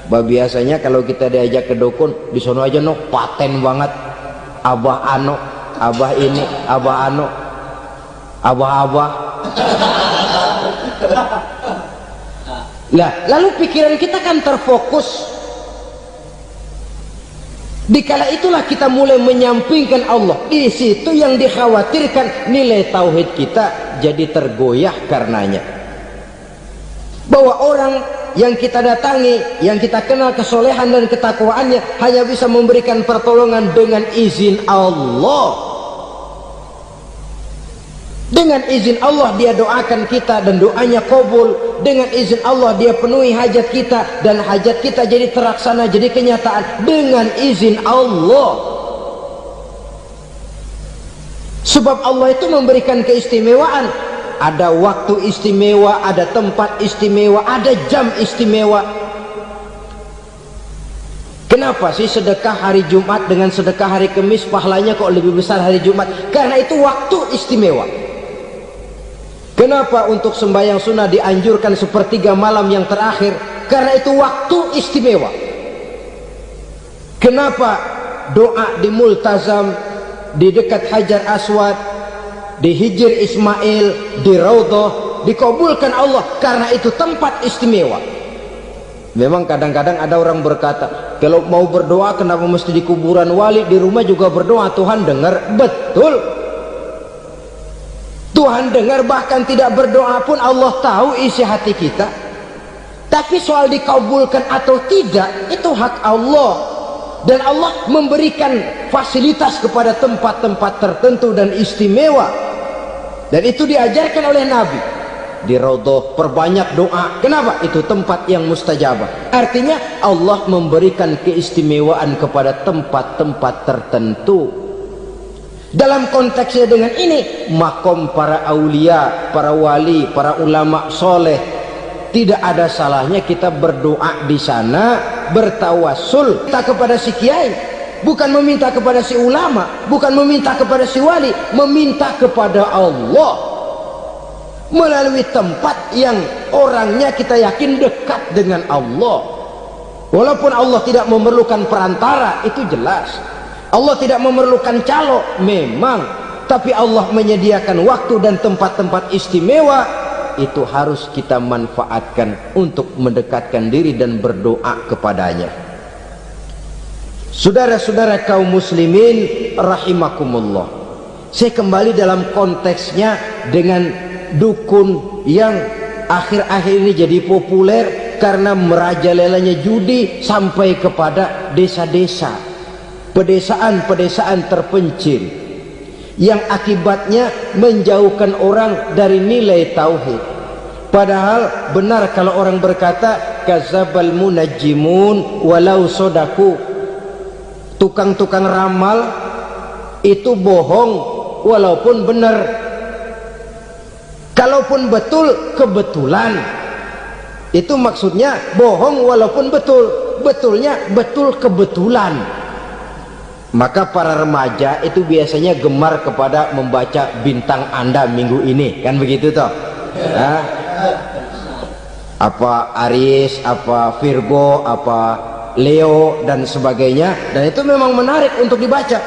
Biasanya kalau kita diajak ke dukun, di sono aja no paten banget, abah ano, abah ini, abah ano, abah-abah. Lah, lalu pikiran kita kan terfokus. Dikala itulah kita mulai menyampingkan Allah. Di situ yang dikhawatirkan nilai tauhid kita jadi tergoyah karenanya. Bahwa orang yang kita datangi, yang kita kenal kesolehan dan ketakwaannya, hanya bisa memberikan pertolongan dengan izin Allah. Dengan izin Allah dia doakan kita dan doanya kabul. Dengan izin Allah dia penuhi hajat kita dan hajat kita jadi terlaksana, jadi kenyataan dengan izin Allah. Sebab Allah itu memberikan keistimewaan. Ada waktu istimewa, ada tempat istimewa, ada jam istimewa. Kenapa sih sedekah hari Jumat dengan sedekah hari Kamis pahalanya kok lebih besar hari Jumat? Karena itu waktu istimewa. Kenapa untuk sembahyang sunnah dianjurkan sepertiga malam yang terakhir? Karena itu waktu istimewa. Kenapa doa di multazam, di dekat Hajar Aswad, di Hijr Ismail, di Raudhah dikabulkan Allah? Karena itu tempat istimewa. Memang kadang-kadang ada orang berkata, kalau mau berdoa kenapa mesti di kuburan wali? Di rumah juga berdoa, Tuhan dengar. Betul, Tuhan dengar, bahkan tidak berdoa pun Allah tahu isi hati kita. Tapi soal dikabulkan atau tidak itu hak Allah. Dan Allah memberikan fasilitas kepada tempat-tempat tertentu dan istimewa. Dan itu diajarkan oleh Nabi. Di Raudhah perbanyak doa. Kenapa? Itu tempat yang mustajabah. Artinya Allah memberikan keistimewaan kepada tempat-tempat tertentu. Dalam konteksnya dengan ini, makom para aulia, para wali, para ulama soleh, tidak ada salahnya kita berdoa di sana, bertawassul, minta kepada si kiai, bukan meminta kepada si ulama, bukan meminta kepada si wali, meminta kepada Allah melalui tempat yang orangnya kita yakin dekat dengan Allah. Walaupun Allah tidak memerlukan perantara, itu jelas. Allah tidak memerlukan calo, memang, tapi Allah menyediakan waktu dan tempat-tempat istimewa. Itu harus kita manfaatkan untuk mendekatkan diri dan berdoa kepadanya. Saudara-saudara kaum muslimin rahimakumullah, saya kembali dalam konteksnya dengan dukun yang akhir-akhir ini jadi populer karena merajalelanya judi sampai kepada desa-desa, pedesaan-pedesaan terpencil, yang akibatnya menjauhkan orang dari nilai tauhid. Padahal benar kalau orang berkata kazabal munajjimun walau sodaku, tukang-tukang ramal itu bohong walaupun benar. Kalaupun betul, kebetulan. Itu maksudnya bohong walaupun betul, betulnya betul kebetulan. Maka para remaja itu biasanya gemar kepada membaca bintang Anda minggu ini, kan begitu toh? Nah, apa Aries, apa Virgo, apa Leo dan sebagainya, dan itu memang menarik untuk dibaca.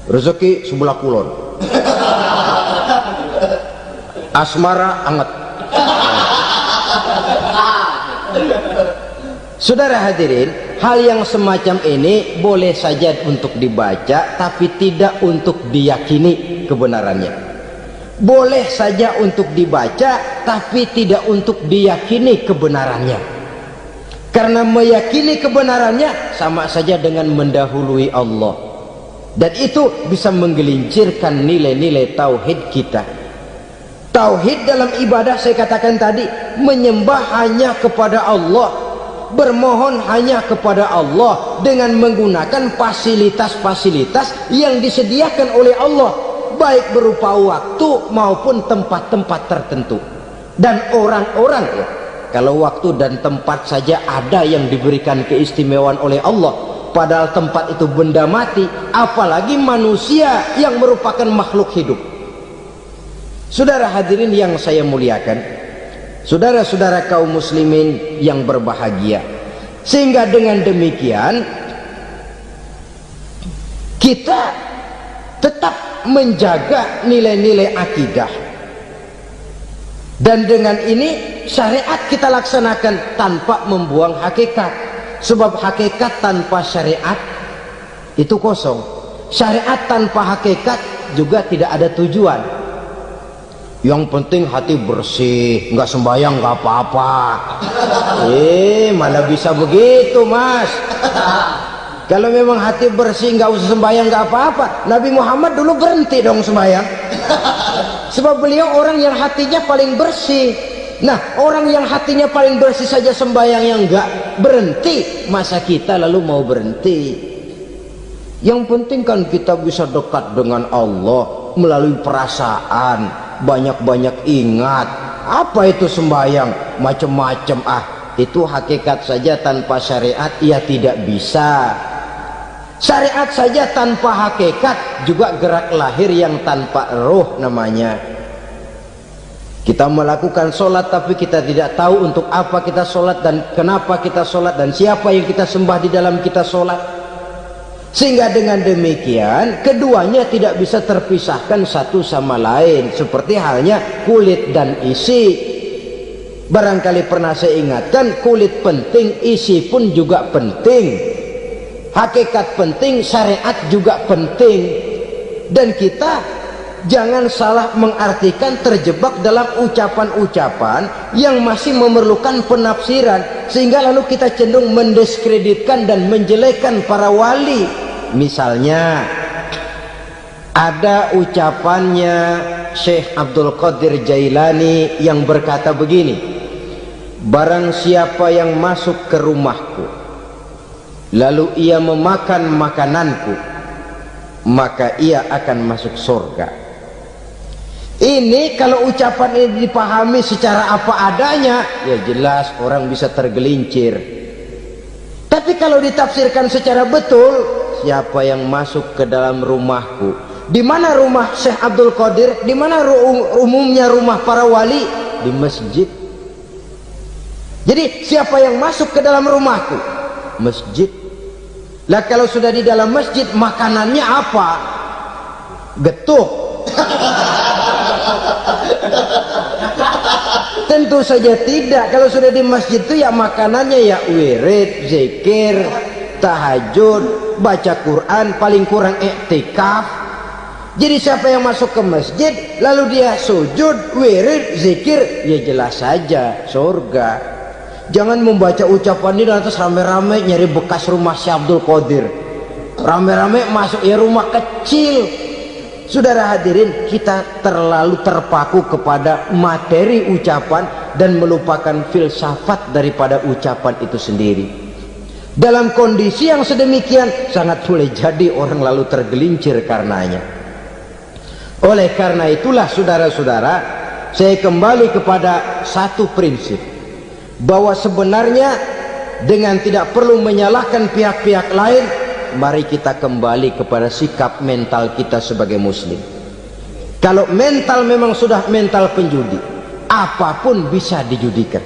Rezeki sebelah kulon, asmara anget. Saudara hadirin, hal yang semacam ini boleh saja untuk dibaca, tapi tidak untuk diyakini kebenarannya. Boleh saja untuk dibaca, tapi tidak untuk diyakini kebenarannya. Karena meyakini kebenarannya sama saja dengan mendahului Allah. Dan itu bisa menggelincirkan nilai-nilai tauhid kita. Tauhid dalam ibadah, saya katakan tadi, menyembah hanya kepada Allah, bermohon hanya kepada Allah dengan menggunakan fasilitas-fasilitas yang disediakan oleh Allah, baik berupa waktu maupun tempat-tempat tertentu. Dan orang-orang, ya, kalau waktu dan tempat saja ada yang diberikan keistimewaan oleh Allah, padahal tempat itu benda mati, apalagi manusia yang merupakan makhluk hidup. Saudara hadirin yang saya muliakan, saudara-saudara kaum muslimin yang berbahagia, sehingga dengan demikian kita tetap menjaga nilai-nilai akidah, dan dengan ini syariat kita laksanakan tanpa membuang hakikat. Sebab hakikat tanpa syariat itu kosong, syariat tanpa hakikat juga tidak ada tujuan. Yang penting hati bersih, nggak sembahyang nggak apa-apa. Mana bisa begitu, Mas? Kalau memang hati bersih nggak usah sembahyang nggak apa-apa. Nabi Muhammad dulu berhenti dong sembahyang. Sebab beliau orang yang hatinya paling bersih. Nah, orang yang hatinya paling bersih saja sembahyang yang nggak berhenti, masa kita lalu mau berhenti? Yang penting kan kita bisa dekat dengan Allah melalui perasaan, banyak-banyak ingat. Apa itu sembahyang? Macam-macam. Itu hakikat saja tanpa syariat ya tidak bisa. Syariat saja tanpa hakikat juga gerak lahir yang tanpa roh namanya. Kita melakukan sholat tapi kita tidak tahu untuk apa kita sholat dan kenapa kita sholat dan siapa yang kita sembah di dalam kita sholat. Sehingga dengan demikian keduanya tidak bisa terpisahkan satu sama lain, seperti halnya kulit dan isi. Barangkali pernah saya ingatkan, kulit penting, isi pun juga penting. Hakikat penting, syariat juga penting. Dan kita jangan salah mengartikan, terjebak dalam ucapan-ucapan yang masih memerlukan penafsiran, sehingga lalu kita cenderung mendiskreditkan dan menjelekkan para wali. Misalnya ada ucapannya Syekh Abdul Qadir Jailani yang berkata begini, barang siapa yang masuk ke rumahku lalu ia memakan makananku, maka ia akan masuk surga. Ini kalau ucapan ini dipahami secara apa adanya, ya jelas orang bisa tergelincir. Tapi kalau ditafsirkan secara betul, siapa yang masuk ke dalam rumahku? Di mana rumah Syekh Abdul Qadir? Di mana umumnya rumah para wali? Di masjid. Jadi siapa yang masuk ke dalam rumahku? Masjid. Lah kalau sudah di dalam masjid, makanannya apa? Getuk. Tentu saja tidak. Kalau sudah di masjid itu ya makanannya ya wirid, zikir, tahajud, baca Quran, paling kurang iktikaf. Jadi siapa yang masuk ke masjid lalu dia sujud, wirid, zikir, ya jelas saja surga. Jangan membaca ucapan ini lantas rame-rame nyari bekas rumah Syekh Abdul Qadir, rame-rame masuk ya rumah kecil. Saudara hadirin, kita terlalu terpaku kepada materi ucapan dan melupakan filsafat daripada ucapan itu sendiri. Dalam kondisi yang sedemikian sangat boleh jadi orang lalu tergelincir karenanya. Oleh karena itulah saudara-saudara, saya kembali kepada satu prinsip, bahwa sebenarnya dengan tidak perlu menyalahkan pihak-pihak lain, mari kita kembali kepada sikap mental kita sebagai muslim. Kalau mental memang sudah mental penjudi, apapun bisa dijudikan.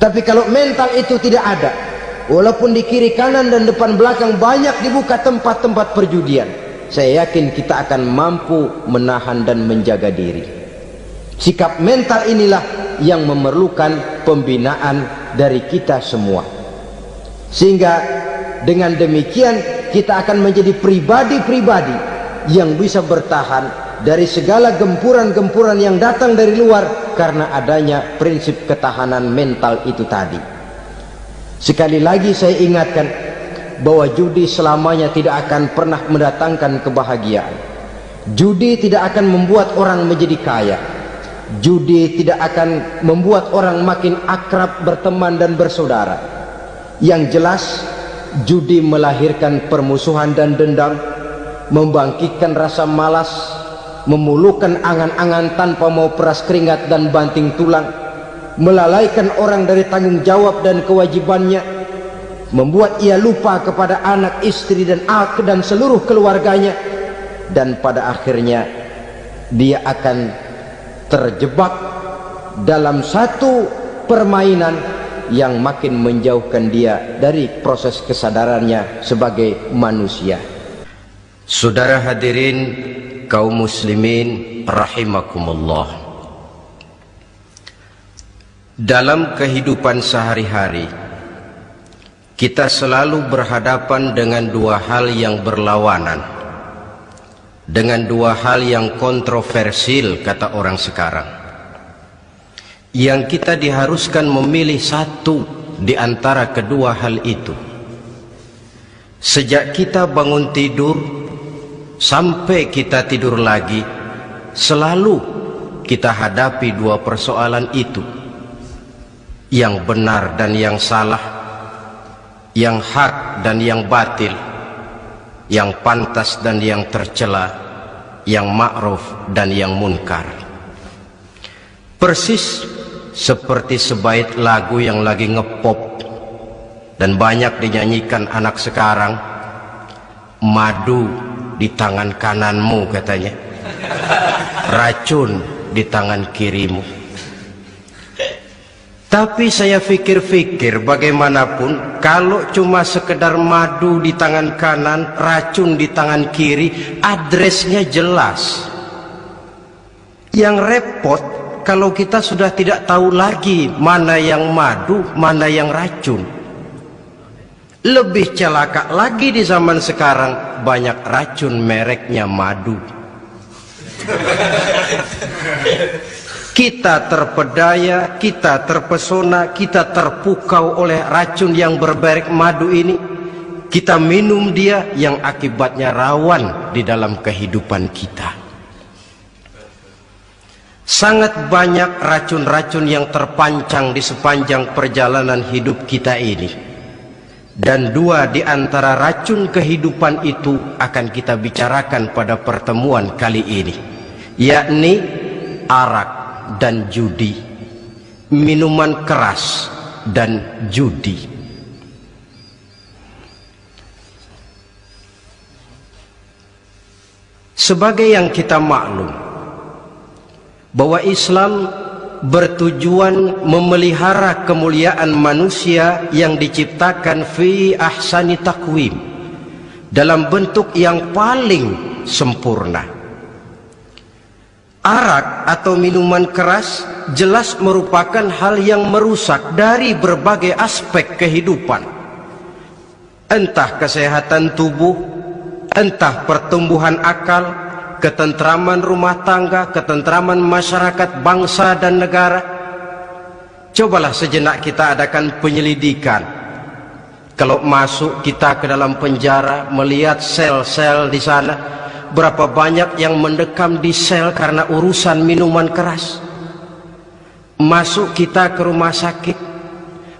Tapi kalau mental itu tidak ada, walaupun di kiri kanan dan depan belakang banyak dibuka tempat-tempat perjudian, saya yakin kita akan mampu menahan dan menjaga diri. Sikap mental inilah yang memerlukan pembinaan dari kita semua, sehingga dengan demikian kita akan menjadi pribadi-pribadi yang bisa bertahan dari segala gempuran-gempuran yang datang dari luar karena adanya prinsip ketahanan mental itu tadi. Sekali lagi saya ingatkan bahwa judi selamanya tidak akan pernah mendatangkan kebahagiaan. Judi tidak akan membuat orang menjadi kaya. Judi tidak akan membuat orang makin akrab, berteman dan bersaudara. Yang jelas, judi melahirkan permusuhan dan dendam, membangkitkan rasa malas, memulukan angan-angan tanpa mau peras keringat dan banting tulang, melalaikan orang dari tanggung jawab dan kewajibannya, membuat ia lupa kepada anak, istri dan seluruh keluarganya, dan pada akhirnya dia akan terjebak dalam satu permainan yang makin menjauhkan dia dari proses kesadarannya sebagai manusia. Saudara hadirin kaum muslimin rahimakumullah, dalam kehidupan sehari-hari kita selalu berhadapan dengan dua hal yang berlawanan, dengan dua hal yang kontroversial kata orang sekarang, yang kita diharuskan memilih satu di antara kedua hal itu. Sejak kita bangun tidur sampai kita tidur lagi, selalu kita hadapi dua persoalan itu, yang benar dan yang salah, yang hak dan yang batil, yang pantas dan yang tercela, yang ma'ruf dan yang munkar. Persis seperti sebaik lagu yang lagi ngepop dan banyak dinyanyikan anak sekarang, madu di tangan kananmu katanya, racun di tangan kirimu. Tapi saya fikir-fikir, bagaimanapun kalau cuma sekedar madu di tangan kanan, racun di tangan kiri, adresnya jelas. Yang repot kalau kita sudah tidak tahu lagi mana yang madu, mana yang racun. Lebih celaka lagi di zaman sekarang, banyak racun mereknya madu. Kita terpedaya, kita terpesona, kita terpukau oleh racun yang bermerek madu ini. Kita minum dia, yang akibatnya rawan di dalam kehidupan kita. Sangat banyak racun-racun yang terpancang di sepanjang perjalanan hidup kita ini. Dan dua di antara racun kehidupan itu akan kita bicarakan pada pertemuan kali ini, yakni arak dan judi, minuman keras dan judi. Sebagai yang kita maklum bahwa Islam bertujuan memelihara kemuliaan manusia yang diciptakan fi ahsani taqwim, dalam bentuk yang paling sempurna. Arak atau minuman keras jelas merupakan hal yang merusak dari berbagai aspek kehidupan, entah kesehatan tubuh, entah pertumbuhan akal, ketentraman rumah tangga, ketentraman masyarakat, bangsa dan negara. Cobalah sejenak kita adakan penyelidikan. Kalau masuk kita ke dalam penjara, melihat sel-sel di sana, berapa banyak yang mendekam di sel karena urusan minuman keras. Masuk kita ke rumah sakit,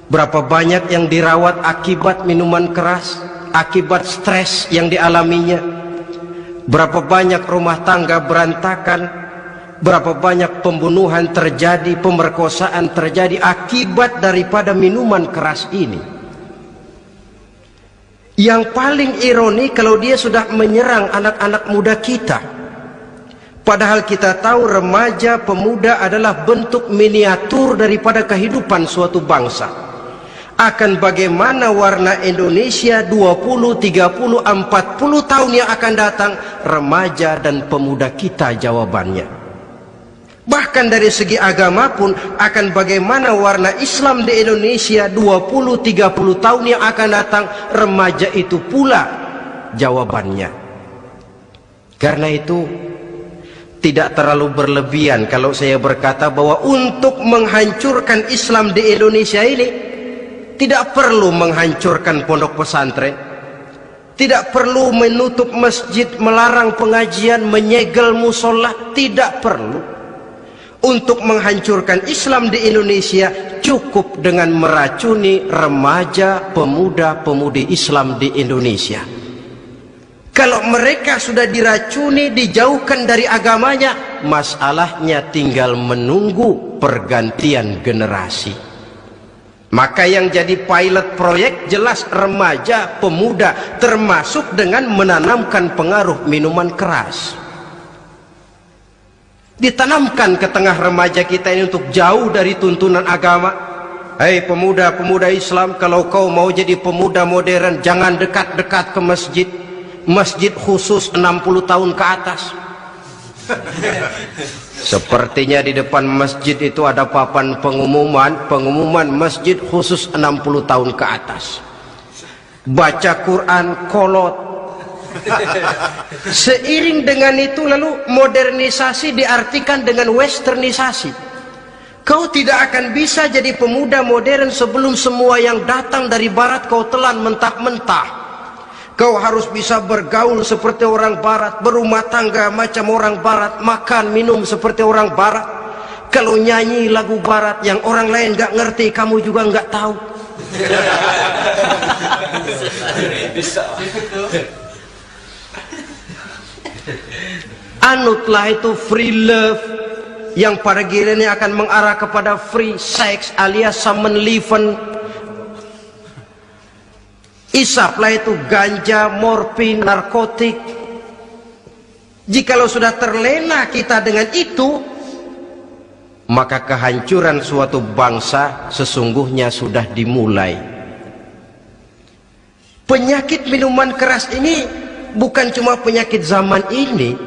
berapa banyak yang dirawat akibat minuman keras, akibat stres yang dialaminya. Berapa banyak rumah tangga berantakan, berapa banyak pembunuhan terjadi, pemerkosaan terjadi akibat daripada minuman keras ini. Yang paling ironi kalau dia sudah menyerang anak-anak muda kita. Padahal kita tahu remaja pemuda adalah bentuk miniatur daripada kehidupan suatu bangsa. Akan bagaimana warna Indonesia 20, 30, 40 tahun yang akan datang, remaja dan pemuda kita jawabannya. Bahkan dari segi agama pun, akan bagaimana warna Islam di Indonesia 20, 30 tahun yang akan datang, remaja itu pula jawabannya. Karena itu tidak terlalu berlebihan kalau saya berkata bahwa untuk menghancurkan Islam di Indonesia ini tidak perlu menghancurkan pondok pesantren, tidak perlu menutup masjid, melarang pengajian, menyegel musola, tidak perlu. Untuk menghancurkan Islam di Indonesia cukup dengan meracuni remaja, pemuda, pemudi Islam di Indonesia. Kalau mereka sudah diracuni, dijauhkan dari agamanya, masalahnya tinggal menunggu pergantian generasi. Maka yang jadi pilot proyek jelas remaja, pemuda, termasuk dengan menanamkan pengaruh minuman keras. Ditanamkan ke tengah remaja kita ini untuk jauh dari tuntunan agama. Hei pemuda-pemuda Islam, kalau kau mau jadi pemuda modern, jangan dekat-dekat ke masjid. Masjid khusus 60 tahun ke atas. Sepertinya di depan masjid itu ada papan pengumuman masjid khusus 60 tahun ke atas. Baca Quran kolot. Seiring dengan itu lalu modernisasi diartikan dengan westernisasi. Kau tidak akan bisa jadi pemuda modern sebelum semua yang datang dari barat kau telan mentah-mentah. Kau harus bisa bergaul seperti orang barat, berumah tangga macam orang barat, makan minum seperti orang barat. Kalau nyanyi lagu barat yang orang lain gak ngerti, kamu juga gak tahu. Anutlah itu free love, yang pada gilirannya akan mengarah kepada free sex alias sammenleven. Isaplah itu ganja, morfin, narkotik. Jikalau sudah terlena kita dengan itu, maka kehancuran suatu bangsa sesungguhnya sudah dimulai. Penyakit minuman keras ini bukan cuma penyakit zaman ini.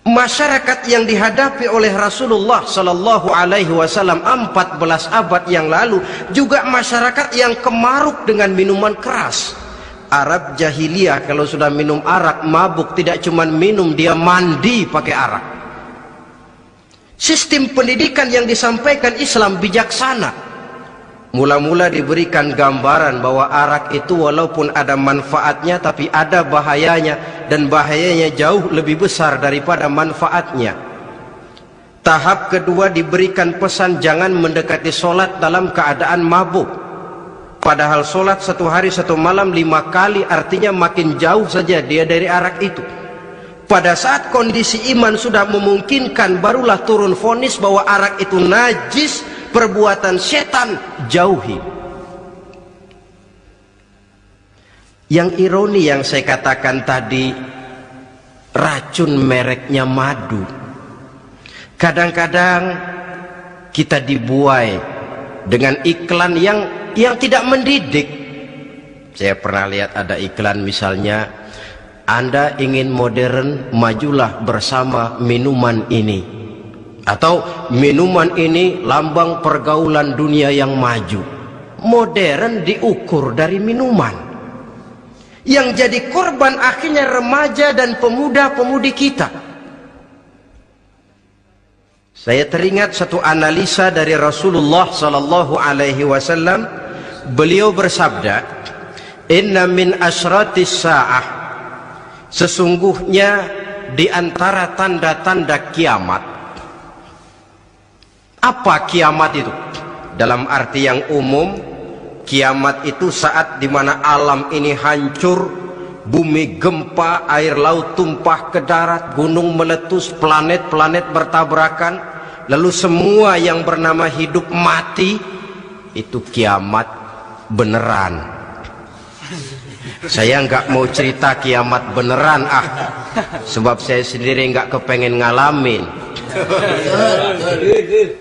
Masyarakat yang dihadapi oleh Rasulullah Sallallahu Alaihi Wasallam 14 abad yang lalu juga masyarakat yang kemaruk dengan minuman keras. Arab jahiliyah kalau sudah minum arak mabuk, tidak cuma minum, dia mandi pakai arak. Sistem pendidikan yang disampaikan Islam bijaksana. Mula-mula diberikan gambaran bahwa arak itu walaupun ada manfaatnya tapi ada bahayanya, dan bahayanya jauh lebih besar daripada manfaatnya. Tahap kedua diberikan pesan jangan mendekati solat dalam keadaan mabuk. Padahal solat 1 hari 1 malam 5 kali, artinya makin jauh saja dia dari arak itu. Pada saat kondisi iman sudah memungkinkan, barulah turun vonis bahwa arak itu najis, perbuatan setan, jauhi. Yang ironi yang saya katakan tadi, racun mereknya madu. Kadang-kadang kita dibuai dengan iklan yang tidak mendidik. Saya pernah lihat ada iklan misalnya, Anda ingin modern, majulah bersama minuman ini. Atau minuman ini lambang pergaulan dunia yang maju. Modern diukur dari minuman. Yang jadi korban akhirnya remaja dan pemuda-pemudi kita. Saya teringat satu analisa dari Rasulullah Sallallahu Alaihi Wasallam. Beliau bersabda, Inna min asyratis sa'ah, sesungguhnya di antara tanda-tanda kiamat. Apa kiamat itu? Dalam arti yang umum, kiamat itu saat dimana alam ini hancur, bumi gempa, air laut tumpah ke darat, gunung meletus, planet-planet bertabrakan, lalu semua yang bernama hidup mati. Itu kiamat beneran. Saya nggak mau cerita kiamat beneran, sebab saya sendiri nggak kepengen ngalamin.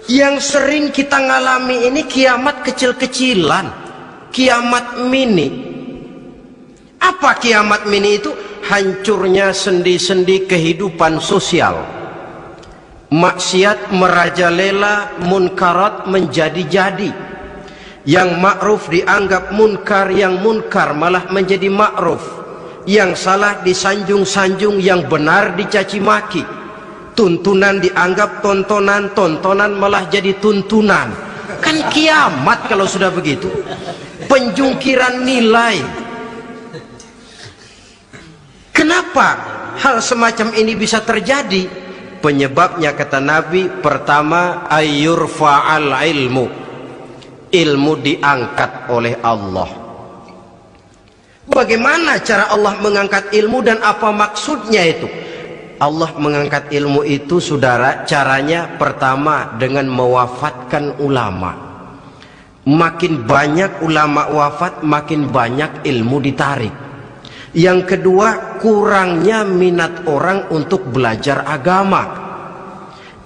Yang sering kita ngalami ini kiamat kecil-kecilan, kiamat mini. Apa kiamat mini itu? Hancurnya sendi-sendi kehidupan sosial. Maksiat merajalela, munkarat menjadi-jadi. Yang ma'ruf dianggap munkar, yang munkar malah menjadi ma'ruf. Yang salah disanjung-sanjung, yang benar dicaci maki. Tuntunan dianggap tontonan, tontonan malah jadi tuntunan. Kan kiamat kalau sudah begitu. Penjungkiran nilai. Kenapa hal semacam ini bisa terjadi? Penyebabnya kata Nabi, pertama ayyurfa'al ilmu. Ilmu diangkat oleh Allah. Bagaimana cara Allah mengangkat ilmu dan apa maksudnya itu? Allah mengangkat ilmu itu, saudara, caranya pertama dengan mewafatkan ulama. Makin banyak ulama wafat, makin banyak ilmu ditarik. Yang kedua, kurangnya minat orang untuk belajar agama.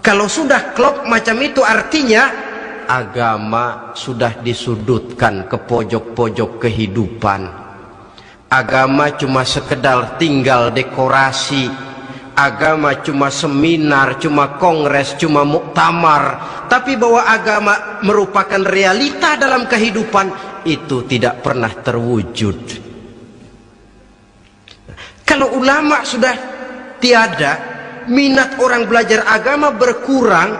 Kalau sudah klop macam itu, artinya agama sudah disudutkan ke pojok-pojok kehidupan. Agama cuma sekedar tinggal dekorasi. Agama cuma seminar, cuma kongres, cuma muktamar. Tapi bahwa agama merupakan realita dalam kehidupan, itu tidak pernah terwujud. Kalau ulama sudah tiada, minat orang belajar agama berkurang,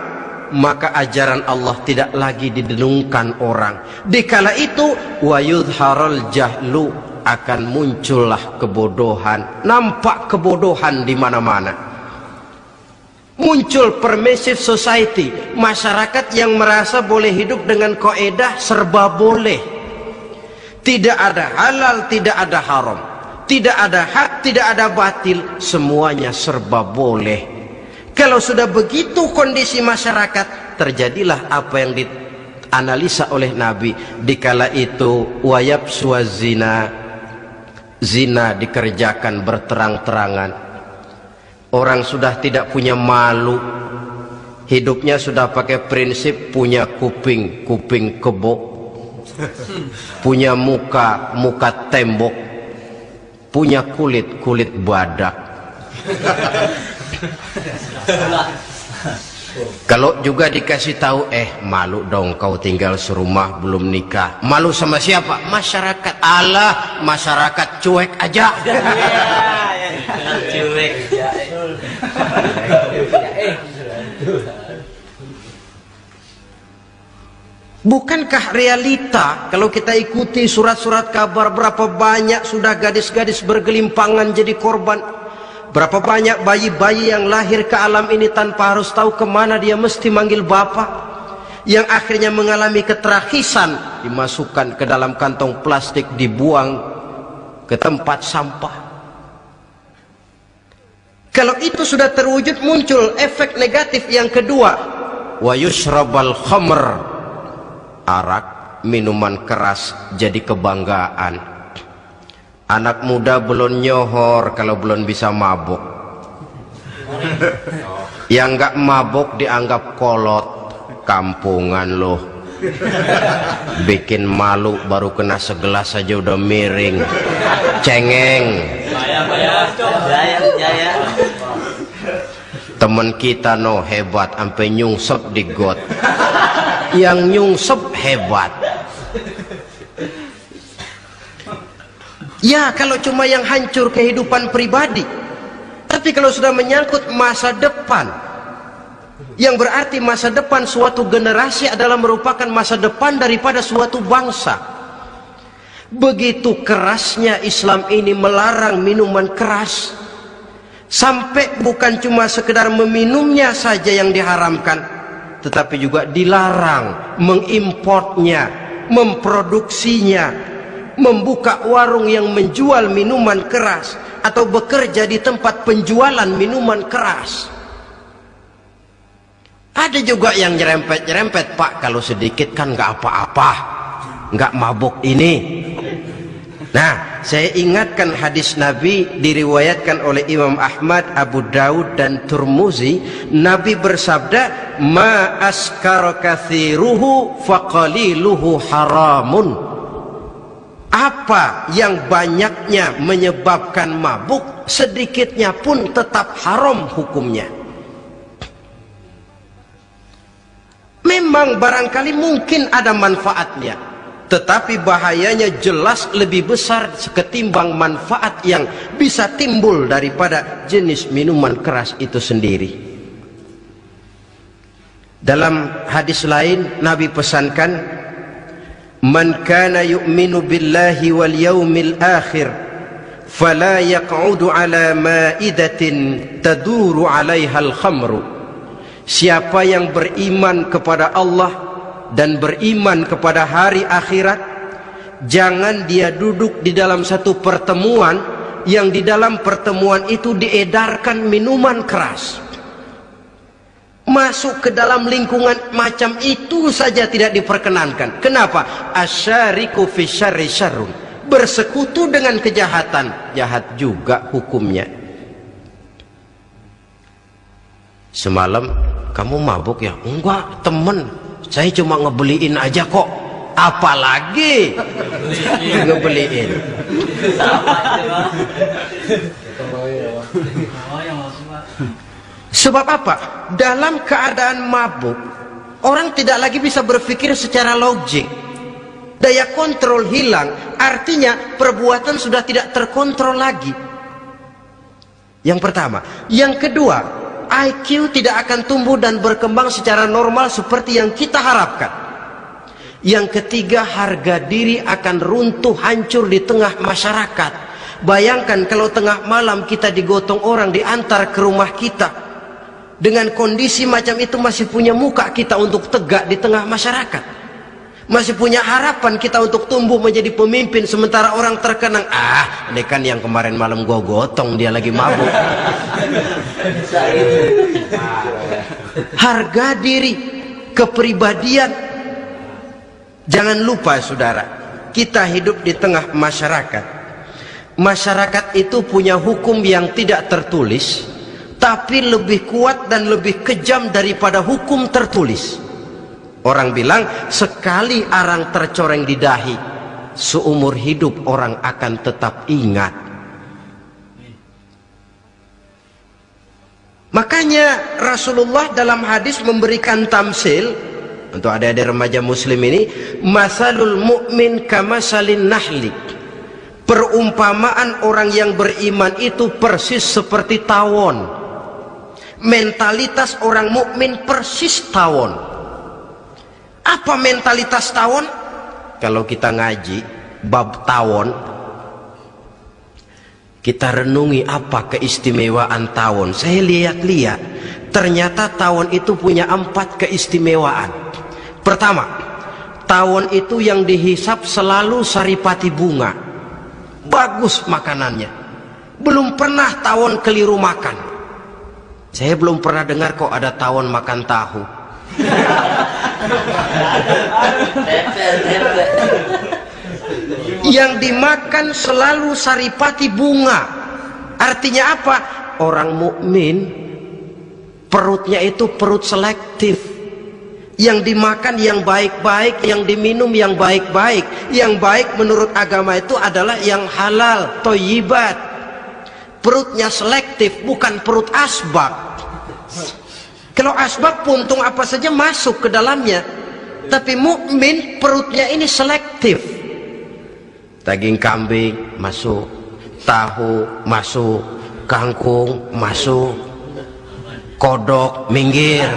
maka ajaran Allah tidak lagi didengungkan orang. Dikala itu wa yudharul jahlu akan muncullah kebodohan. Nampak kebodohan di mana-mana. Muncul permissive society, masyarakat yang merasa boleh hidup dengan kaidah serba boleh. Tidak ada halal, tidak ada haram, tidak ada hak, tidak ada batil, semuanya serba boleh. Kalau sudah begitu kondisi masyarakat, terjadilah apa yang dianalisa oleh Nabi dikala itu, wayab suazina, zina dikerjakan berterang-terangan. Orang sudah tidak punya malu, hidupnya sudah pakai prinsip punya kuping, kuping kebo, punya muka, muka tembok, punya kulit, kulit badak. Kalau juga dikasih tahu, malu dong kau tinggal serumah belum nikah. Malu sama siapa? Masyarakat. Allah, masyarakat cuek aja. Cuek. Bukankah realita kalau kita ikuti surat-surat kabar, berapa banyak sudah gadis-gadis bergelimpangan jadi korban? Berapa banyak bayi-bayi yang lahir ke alam ini tanpa harus tahu kemana dia mesti manggil bapak, yang akhirnya mengalami keterakisan, dimasukkan ke dalam kantong plastik, dibuang ke tempat sampah. Kalau itu sudah terwujud, muncul efek negatif yang kedua, wa yushrabal khamr, arak, minuman keras jadi kebanggaan. Anak muda belum nyohor kalau belum bisa mabuk. Yang enggak mabuk dianggap kolot, kampungan loh. Bikin malu baru kena segelas saja udah miring, cengeng. Temen kita no hebat sampai nyungsep di got. Yang nyungsep hebat. Ya, kalau cuma yang hancur kehidupan pribadi. Tapi kalau sudah menyangkut masa depan, yang berarti masa depan suatu generasi adalah merupakan masa depan daripada suatu bangsa. Begitu kerasnya Islam ini melarang minuman keras, sampai bukan cuma sekedar meminumnya saja yang diharamkan, tetapi juga dilarang mengimportnya, memproduksinya, membuka warung yang menjual minuman keras, atau bekerja di tempat penjualan minuman keras. Ada juga yang nyerempet-nyerempet, Pak, kalau sedikit kan nggak apa-apa, nggak mabuk ini. Nah, saya ingatkan hadis Nabi diriwayatkan oleh Imam Ahmad, Abu Daud dan Turmuzi. Nabi bersabda, ma askara kathiruhu faqaliluhu haramun. Apa yang banyaknya menyebabkan mabuk, sedikitnya pun tetap haram hukumnya. Memang barangkali mungkin ada manfaatnya, tetapi bahayanya jelas lebih besar ketimbang manfaat yang bisa timbul daripada jenis minuman keras itu sendiri. Dalam hadis lain Nabi pesankan, man kana yu'minu billahi wal yawmil akhir fala yaq'udu ala ma'idatin taduru 'alaiha al-khamru. Siapa yang beriman kepada Allah dan beriman kepada hari akhirat, jangan dia duduk di dalam satu pertemuan yang di dalam pertemuan itu diedarkan minuman keras. Masuk ke dalam lingkungan macam itu saja tidak diperkenankan. Kenapa? Asyariku fi syarri syarrun. Bersekutu dengan kejahatan, jahat juga hukumnya. Semalam kamu mabuk ya? Enggak, temen, saya cuma ngebeliin aja kok. Apalagi ngebeliin. Sebab apa? Dalam keadaan mabuk, orang tidak lagi bisa berpikir secara logik. Daya kontrol hilang, artinya perbuatan sudah tidak terkontrol lagi. Yang pertama. Yang kedua, IQ tidak akan tumbuh dan berkembang secara normal seperti yang kita harapkan. Yang ketiga, harga diri akan runtuh hancur di tengah masyarakat. Bayangkan kalau tengah malam kita digotong orang, diantar ke rumah kita, dengan kondisi macam itu masih punya muka kita untuk tegak di tengah masyarakat, masih punya harapan kita untuk tumbuh menjadi pemimpin, sementara orang terkenang, ini kan yang kemarin malam gua gotong, dia lagi mabuk. Harga diri, kepribadian. Jangan lupa saudara, kita hidup di tengah masyarakat. Masyarakat itu punya hukum yang tidak tertulis, tapi lebih kuat dan lebih kejam daripada hukum tertulis. Orang bilang, sekali arang tercoreng di dahi, seumur hidup orang akan tetap ingat. Makanya Rasulullah dalam hadis memberikan tamsil untuk adik-adik remaja muslim ini, masalul mu'min kamasalin nahli. Perumpamaan orang yang beriman itu persis seperti tawon. Mentalitas orang mukmin persis tawon. Apa mentalitas tawon? Kalau kita ngaji bab tawon, kita renungi apa keistimewaan tawon. Saya lihat-lihat, ternyata tawon itu punya 4 keistimewaan. Pertama, tawon itu yang dihisap selalu saripati bunga, bagus makanannya. Belum pernah tawon keliru makan. Saya belum pernah dengar kok ada tawon makan tahu. Yang dimakan selalu saripati bunga. Artinya apa? Orang mukmin perutnya itu perut selektif. Yang dimakan yang baik-baik, yang diminum yang baik-baik. Yang baik menurut agama itu adalah yang halal, thayyibat. Perutnya selektif, bukan perut asbak. Kalau asbak, puntung apa saja masuk ke dalamnya. Tapi mukmin perutnya ini selektif. Daging kambing masuk, tahu masuk, kangkung masuk, kodok minggir,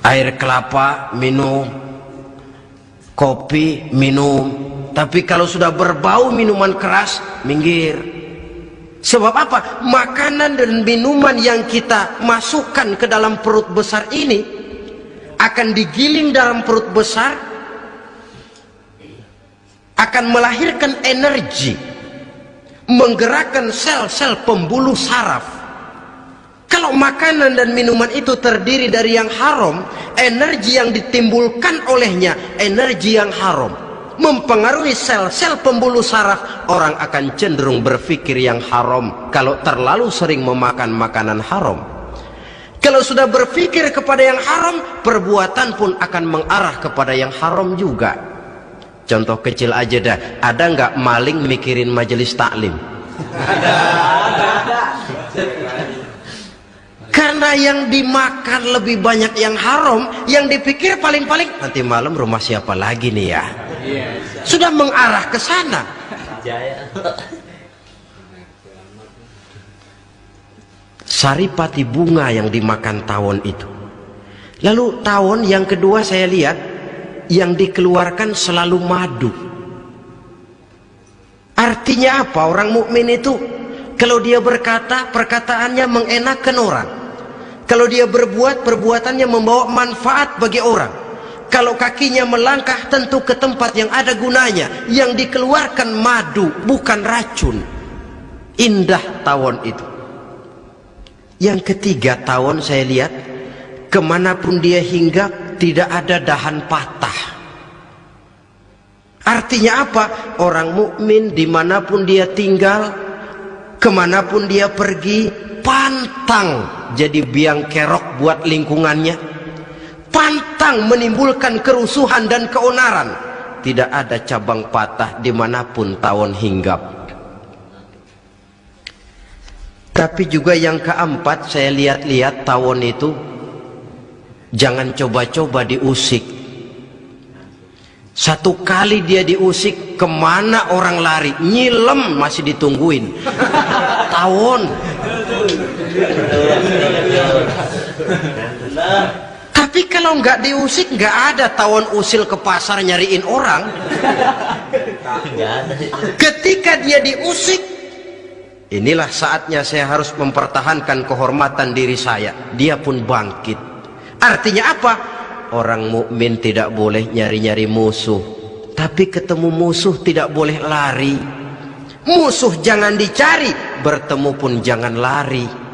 air kelapa minum, kopi minum. Tapi kalau sudah berbau minuman keras, minggir. Sebab apa? Makanan dan minuman yang kita masukkan ke dalam perut besar ini akan digiling dalam perut besar, akan melahirkan energi, menggerakkan sel-sel pembuluh saraf. Kalau makanan dan minuman itu terdiri dari yang haram, energi yang ditimbulkan olehnya energi yang haram, mempengaruhi sel-sel pembuluh saraf. Orang akan cenderung berpikir yang haram kalau terlalu sering memakan makanan haram. Kalau sudah berpikir kepada yang haram, perbuatan pun akan mengarah kepada yang haram juga. Contoh kecil aja dah, ada nggak maling mikirin majelis taklim? Ada. Karena yang dimakan lebih banyak yang haram, yang dipikir paling-paling nanti malam rumah siapa lagi nih ya? Sudah mengarah ke sana. Saripati bunga yang dimakan tawon itu. Lalu tawon yang kedua saya lihat, yang dikeluarkan selalu madu. Artinya apa? Orang mukmin itu kalau dia berkata, perkataannya mengenakan orang. Kalau dia berbuat, perbuatannya membawa manfaat bagi orang. Kalau kakinya melangkah, tentu ke tempat yang ada gunanya. Yang dikeluarkan madu, bukan racun. Indah tawon itu. Yang ketiga, tawon saya lihat, kemanapun dia hinggap, tidak ada dahan patah. Artinya apa? Orang mukmin dimanapun dia tinggal, kemanapun dia pergi, pantang jadi biang kerok buat lingkungannya, pantang menimbulkan kerusuhan dan keonaran. Tidak ada cabang patah dimanapun tawon hinggap. Tapi juga yang keempat, saya lihat-lihat tawon itu jangan coba-coba diusik. Satu kali dia diusik, kemana orang lari? Nyilem masih ditungguin. Tawon. Tapi kalau nggak diusik, nggak ada tawon usil ke pasar nyariin orang. Ketika dia diusik, inilah saatnya saya harus mempertahankan kehormatan diri saya. Dia pun bangkit. Artinya apa? Orang mukmin tidak boleh nyari-nyari musuh, tapi ketemu musuh tidak boleh lari. Musuh jangan dicari, bertemu pun jangan lari.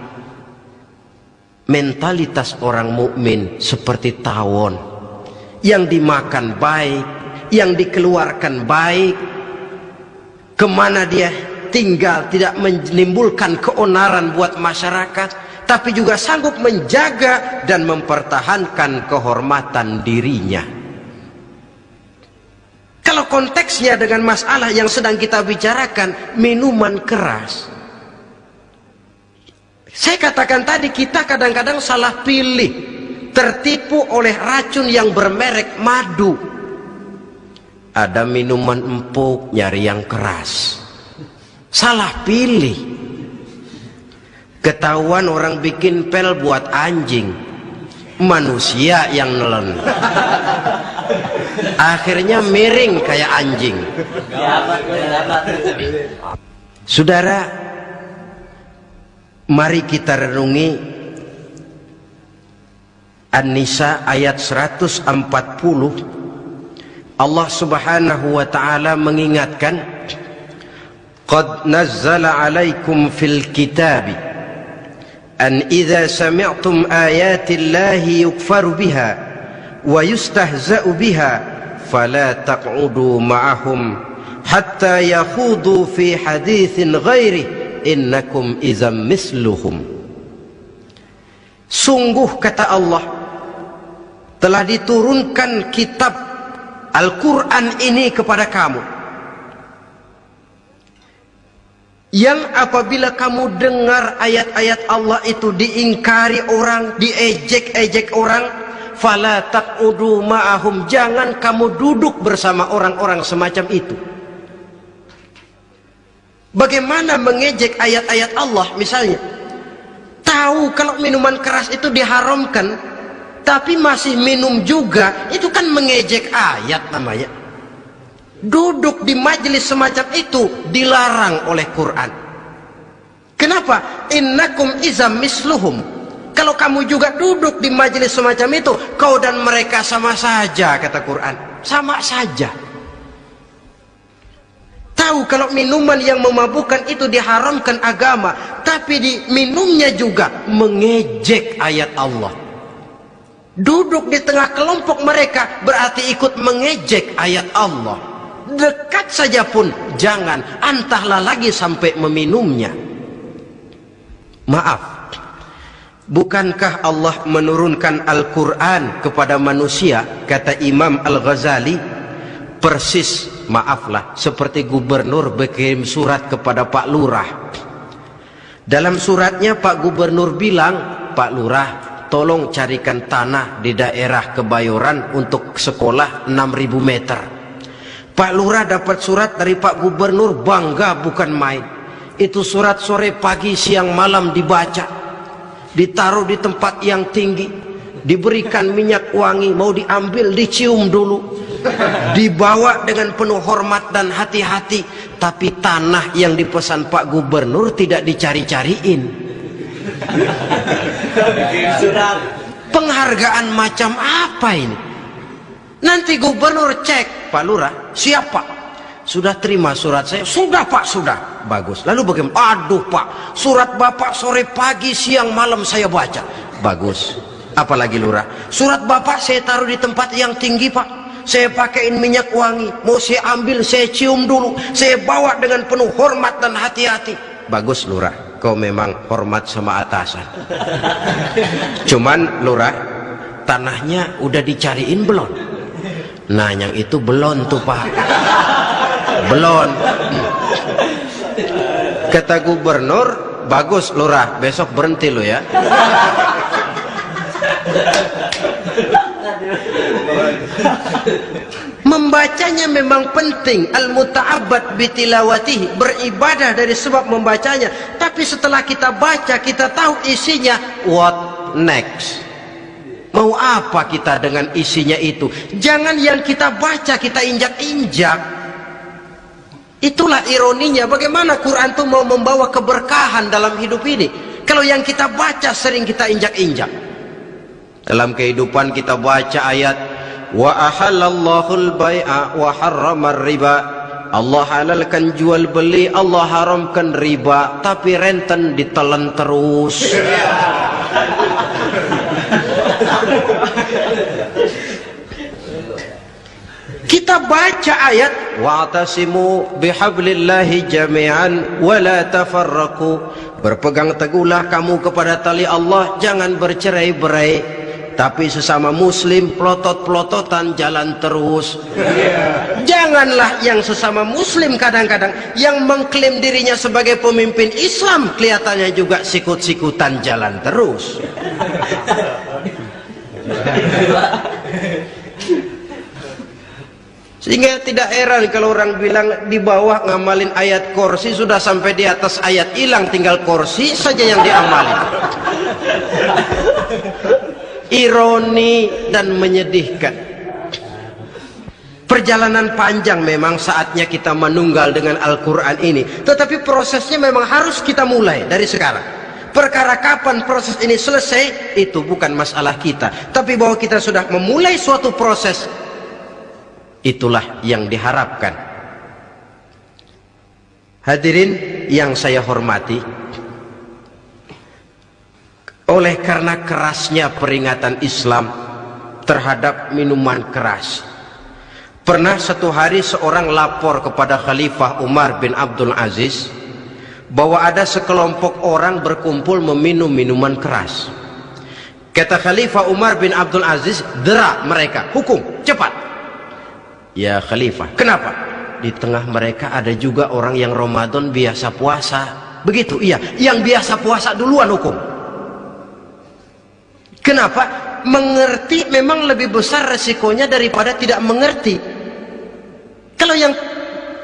Mentalitas orang mukmin seperti tawon, yang dimakan baik, yang dikeluarkan baik, kemana dia tinggal tidak menimbulkan keonaran buat masyarakat, tapi juga sanggup menjaga dan mempertahankan kehormatan dirinya. Kalau konteksnya dengan masalah yang sedang kita bicarakan, minuman keras, saya katakan tadi, kita kadang-kadang salah pilih, tertipu oleh racun yang bermerek madu. Ada minuman empuk, nyari yang keras, salah pilih. Ketahuan orang bikin pel buat anjing, manusia yang nelen, akhirnya miring kayak anjing. Saudara, mari kita renungi An-Nisa ayat 140. Allah Subhanahu wa ta'ala mengingatkan, qad nazzala alaikum fil kitabi an idza sami'tum ayati llahi yukfaru biha wa yustahza'u biha fala taq'udu ma'ahum hatta yakhudu fi haditsin ghairihi innakum idzam misluhum. Sungguh, kata Allah, telah diturunkan kitab Al-Quran ini kepada kamu, yang apabila kamu dengar ayat-ayat Allah itu diingkari orang, diejek-ejek orang, fala taq'udu ma'ahum, jangan kamu duduk bersama orang-orang semacam itu. Bagaimana mengejek ayat-ayat Allah? Misalnya, tahu kalau minuman keras itu diharamkan, tapi masih minum juga, itu kan mengejek ayat namanya. Duduk di majelis semacam itu dilarang oleh Quran. Kenapa? Innakum izam misluhum. Kalau kamu juga duduk di majelis semacam itu, kau dan mereka sama saja, kata Quran. Sama saja. Tahu kalau minuman yang memabukkan itu diharamkan agama, tapi diminumnya juga mengejek ayat Allah. Duduk di tengah kelompok mereka berarti ikut mengejek ayat Allah. Dekat saja pun jangan, entahlah lagi sampai meminumnya. Maaf, bukankah Allah menurunkan Al-Quran kepada manusia? Kata Imam Al-Ghazali, persis, maaflah, seperti gubernur berkirim surat kepada Pak Lurah. Dalam suratnya Pak Gubernur bilang, Pak Lurah, tolong carikan tanah di daerah Kebayoran untuk sekolah 6.000 meter. Pak Lurah dapat surat dari Pak Gubernur, bangga bukan main. Itu surat sore, pagi, siang, malam dibaca, ditaruh di tempat yang tinggi, diberikan minyak wangi, mau diambil dicium dulu, dibawa dengan penuh hormat dan hati-hati. Tapi tanah yang dipesan Pak Gubernur tidak dicari-cariin. Penghargaan macam apa ini? Nanti gubernur cek, Pak Lurah, siapa? Sudah terima surat saya? Sudah Pak, sudah. Bagus. Lalu bagaimana? Aduh Pak, surat Bapak sore, pagi, siang, malam saya baca. Bagus. Apalagi Lurah? Surat Bapak saya taruh di tempat yang tinggi Pak. Saya pakaiin minyak wangi, mau saya ambil, saya cium dulu, saya bawa dengan penuh hormat dan hati-hati. Bagus Lurah, kau memang hormat sama atasan. Cuman Lurah, tanahnya udah dicariin belum? Nah yang itu belum tuh Pak, belum. Kata gubernur, bagus Lurah, besok berhenti lo ya. Membacanya memang penting, al-muta'abbad bitilawatihi, beribadah dari sebab membacanya. Tapi setelah kita baca, kita tahu isinya, what next? Mau apa kita dengan isinya itu? Jangan yang kita baca kita injak-injak. Itulah ironinya, bagaimana Quran itu mau membawa keberkahan dalam hidup ini kalau yang kita baca sering kita injak-injak. Dalam kehidupan kita baca ayat wa ahallallahu al-bai'a wa harramar riba. Allah halalkan jual beli, Allah haramkan riba, tapi renten ditelan terus. Kita baca ayat wa'tasimu bihablillahi jami'an wa la tafarraqu. Berpegang teguhlah kamu kepada tali Allah, jangan bercerai-berai. Tapi sesama muslim pelotot-pelototan jalan terus. Janganlah yang sesama muslim kadang-kadang yang mengklaim dirinya sebagai pemimpin Islam kelihatannya juga sikut-sikutan jalan terus. Sehingga tidak heran kalau orang bilang di bawah ngamalin ayat kursi sudah sampai di atas ayat hilang, tinggal kursi saja yang diamalin. Ironi dan menyedihkan. Perjalanan panjang memang saatnya kita menunggal dengan Al-Quran ini, tetapi prosesnya memang harus kita mulai dari sekarang. Perkara kapan proses ini selesai itu bukan masalah kita, tapi bahwa kita sudah memulai suatu proses, itulah yang diharapkan. Hadirin yang saya hormati, oleh karena kerasnya peringatan Islam terhadap minuman keras, pernah satu hari seorang lapor kepada Khalifah Umar bin Abdul Aziz bahwa ada sekelompok orang berkumpul meminum minuman keras. Kata Khalifah Umar bin Abdul Aziz, dera mereka, hukum, cepat. Ya Khalifah, kenapa? Di tengah mereka ada juga orang yang Ramadan biasa puasa. Begitu, iya, yang biasa puasa duluan hukum. Kenapa? Mengerti memang lebih besar resikonya daripada tidak mengerti. Kalau yang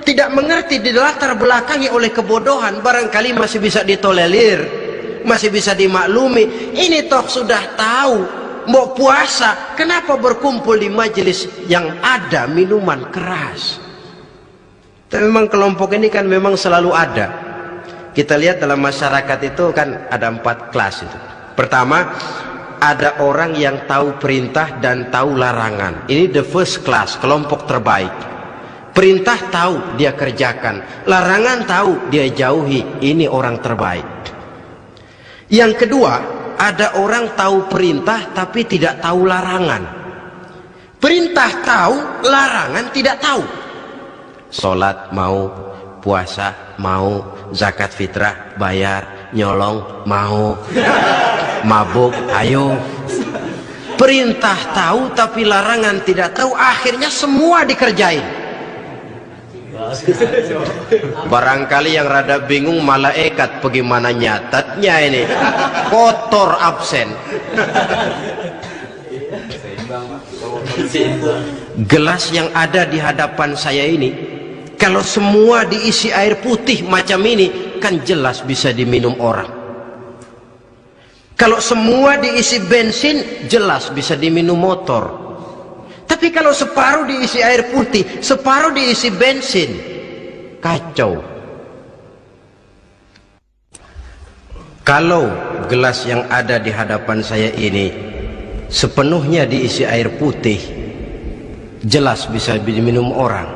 tidak mengerti dilatar belakangi oleh kebodohan, barangkali masih bisa ditolerir, masih bisa dimaklumi. Ini toh sudah tahu mau puasa, kenapa berkumpul di majelis yang ada minuman keras? Tapi memang kelompok ini kan memang selalu ada. Kita lihat dalam masyarakat itu kan ada 4 kelas itu. Pertama, ada orang yang tahu perintah dan tahu larangan. Ini the first class, kelompok terbaik. Perintah tahu dia kerjakan, larangan tahu dia jauhi. Ini orang terbaik. Yang kedua, ada orang tahu perintah tapi tidak tahu larangan. Perintah tahu, larangan tidak tahu. Sholat mau, puasa mau, zakat fitrah bayar, nyolong mau, mabuk ayo. Perintah tahu tapi larangan tidak tahu, akhirnya semua dikerjain. Barangkali yang rada bingung malaikat bagaimana nyatatnya ini, kotor absen. Gelas yang ada di hadapan saya ini, kalau semua diisi air putih macam ini, kan jelas bisa diminum orang. Kalau semua diisi bensin, jelas bisa diminum motor. Tapi kalau separuh diisi air putih, separuh diisi bensin, kacau. Kalau gelas yang ada di hadapan saya ini sepenuhnya diisi air putih, jelas bisa diminum orang.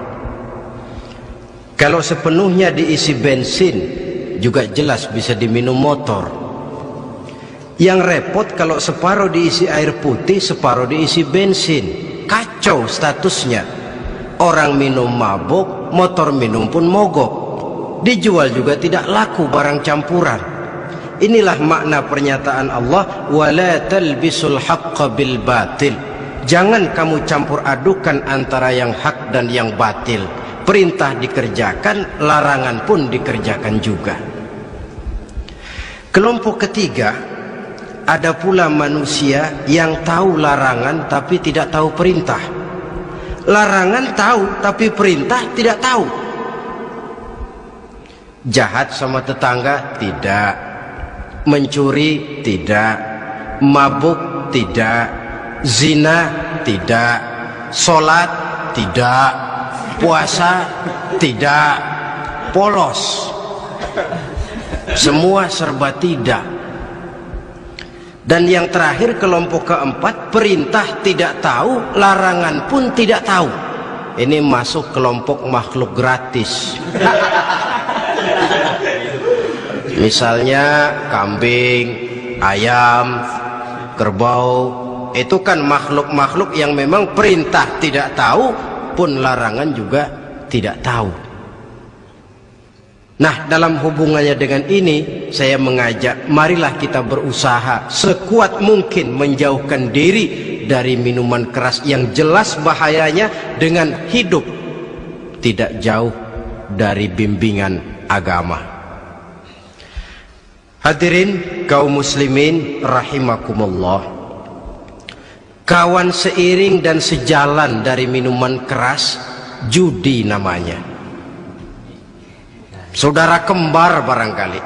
Kalau sepenuhnya diisi bensin, juga jelas bisa diminum motor. Yang repot kalau separuh diisi air putih, separuh diisi bensin, kacau statusnya. Orang minum mabuk, motor minum pun mogok. Dijual juga tidak laku barang campuran. Inilah makna pernyataan Allah, wala talbisul haqqa bil batil. Jangan kamu campur adukan antara yang hak dan yang batil. Perintah dikerjakan, larangan pun dikerjakan juga. Kelompok ketiga, ada pula manusia yang tahu larangan tapi tidak tahu perintah. Larangan tahu tapi perintah tidak tahu. Jahat sama tetangga tidak, mencuri tidak, mabuk tidak, zina tidak, sholat tidak, puasa tidak, polos, semua serba tidak. Dan yang terakhir, kelompok keempat, perintah tidak tahu, larangan pun tidak tahu. Ini masuk kelompok makhluk gratis. Misalnya kambing, ayam, kerbau, itu kan makhluk-makhluk yang memang perintah tidak tahu pun larangan juga tidak tahu. Nah, dalam hubungannya dengan ini, saya mengajak, marilah kita berusaha sekuat mungkin menjauhkan diri dari minuman keras yang jelas bahayanya dengan hidup tidak jauh dari bimbingan agama. Hadirin kaum muslimin rahimakumullah, kawan seiring dan sejalan dari minuman keras, judi namanya. Saudara kembar barangkali.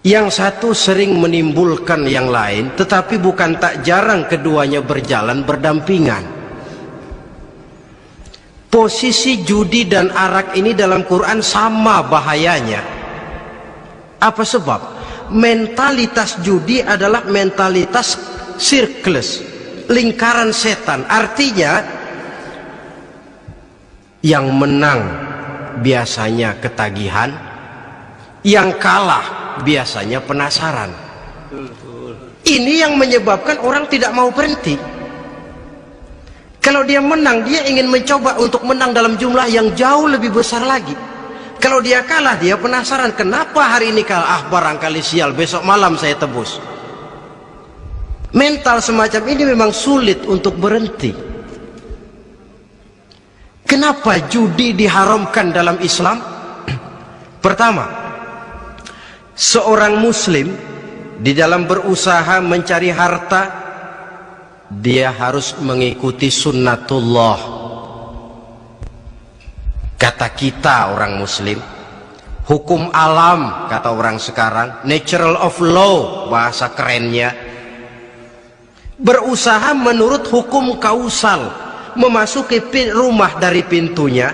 Yang satu sering menimbulkan yang lain, tetapi bukan tak jarang keduanya berjalan berdampingan. Posisi judi dan arak ini dalam Quran sama bahayanya. Apa sebab? Mentalitas judi adalah mentalitas sirkeless, lingkaran setan. Artinya yang menang biasanya ketagihan, yang kalah biasanya penasaran. Ini yang menyebabkan orang tidak mau berhenti. Kalau dia menang, dia ingin mencoba untuk menang dalam jumlah yang jauh lebih besar lagi. Kalau dia kalah, dia penasaran, kenapa hari ini kalah? Barangkali sial, besok malam saya tebus. Mental semacam ini memang sulit untuk berhenti. Kenapa judi diharamkan dalam Islam? Pertama, seorang muslim di dalam berusaha mencari harta, dia harus mengikuti sunnatullah. Kata kita orang muslim, hukum alam kata orang sekarang, natural of law bahasa kerennya. Berusaha menurut hukum kausal, memasuki rumah dari pintunya,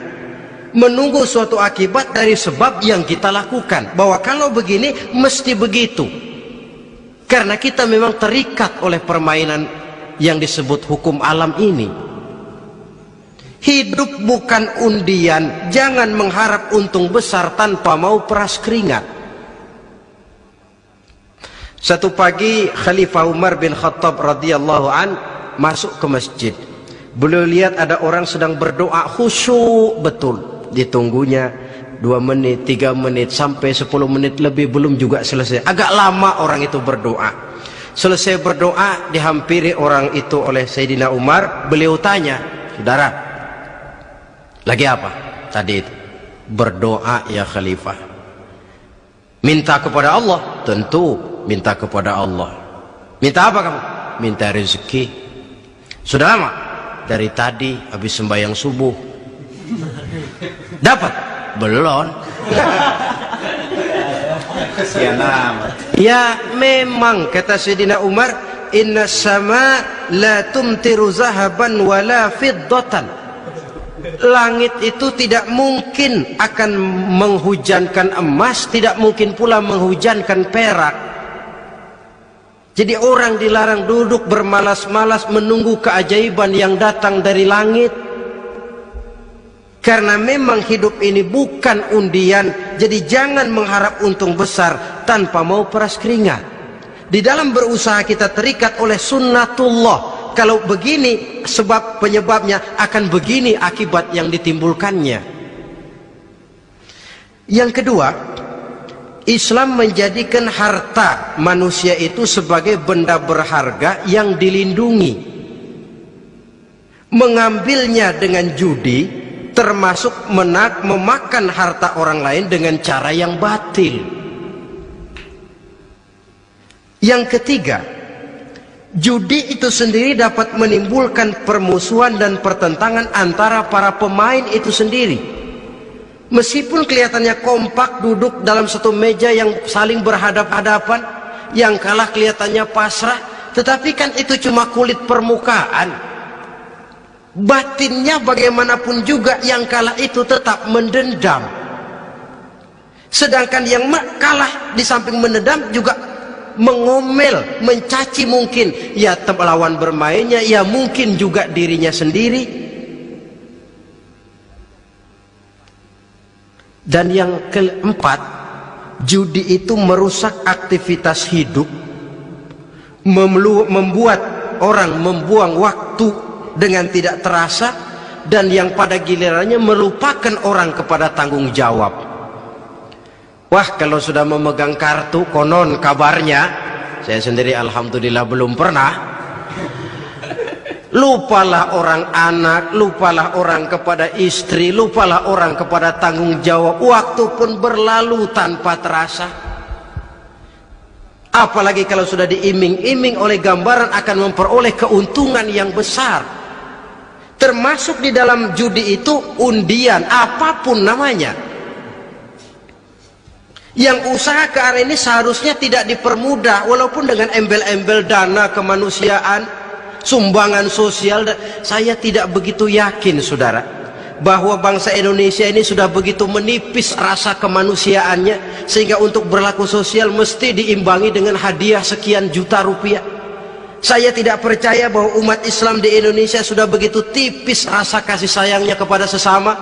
menunggu suatu akibat dari sebab yang kita lakukan, bahwa kalau begini mesti begitu, karena kita memang terikat oleh permainan yang disebut hukum alam ini. Hidup bukan undian, jangan mengharap untung besar tanpa mau peras keringat. Satu pagi Khalifah Umar bin Khattab radhiyallahu an masuk ke masjid. Beliau lihat ada orang sedang berdoa khusyuk betul. Ditunggunya 2 menit, 3 menit, sampai 10 menit lebih belum juga selesai. Agak lama orang itu berdoa. Selesai berdoa, dihampiri orang itu oleh Sayyidina Umar. Beliau tanya, saudara, lagi apa tadi itu? Berdoa ya Khalifah. Minta kepada Allah? Tentu minta kepada Allah. Minta apa kamu? Minta rezeki. Sudah lama? Dari tadi habis sembahyang subuh. Dapat? Belum. Kesian amat. Ya memang kata Sayyidina Umar, inna sama la tumtiru zahaban wala fiddatan. Langit itu tidak mungkin akan menghujankan emas, tidak mungkin pula menghujankan perak. Jadi orang dilarang duduk bermalas-malas menunggu keajaiban yang datang dari langit. Karena memang hidup ini bukan undian, jadi jangan mengharap untung besar tanpa mau peras keringat. Di dalam berusaha kita terikat oleh sunnatullah. Kalau begini sebab penyebabnya, akan begini akibat yang ditimbulkannya. Yang kedua, Islam menjadikan harta manusia itu sebagai benda berharga yang dilindungi. Mengambilnya dengan judi termasuk memakan harta orang lain dengan cara yang batil. Yang ketiga, judi itu sendiri dapat menimbulkan permusuhan dan pertentangan antara para pemain itu sendiri. Meskipun kelihatannya kompak duduk dalam satu meja yang saling berhadap-hadapan, yang kalah kelihatannya pasrah, tetapi kan itu cuma kulit permukaan. Batinnya bagaimanapun juga yang kalah itu tetap mendendam. Sedangkan yang kalah di samping mendendam juga mengomel, mencaci mungkin ya lawan bermainnya, ya mungkin juga dirinya sendiri. Dan yang keempat, judi itu merusak aktivitas hidup, membuat orang membuang waktu dengan tidak terasa, dan yang pada gilirannya melupakan orang kepada tanggung jawab. Wah, kalau sudah memegang kartu, konon kabarnya, saya sendiri alhamdulillah belum pernah, lupalah orang anak, lupalah orang kepada istri, lupalah orang kepada tanggung jawab. Waktu pun berlalu tanpa terasa. Apalagi kalau sudah diiming-iming oleh gambaran akan memperoleh keuntungan yang besar. Termasuk di dalam judi itu undian, apapun namanya. Yang usaha ke arah ini seharusnya tidak dipermudah, walaupun dengan embel-embel dana kemanusiaan, sumbangan sosial. Saya tidak begitu yakin, saudara, bahwa bangsa Indonesia ini sudah begitu menipis rasa kemanusiaannya sehingga untuk berlaku sosial mesti diimbangi dengan hadiah sekian juta rupiah. Saya tidak percaya bahwa umat Islam di Indonesia sudah begitu tipis rasa kasih sayangnya kepada sesama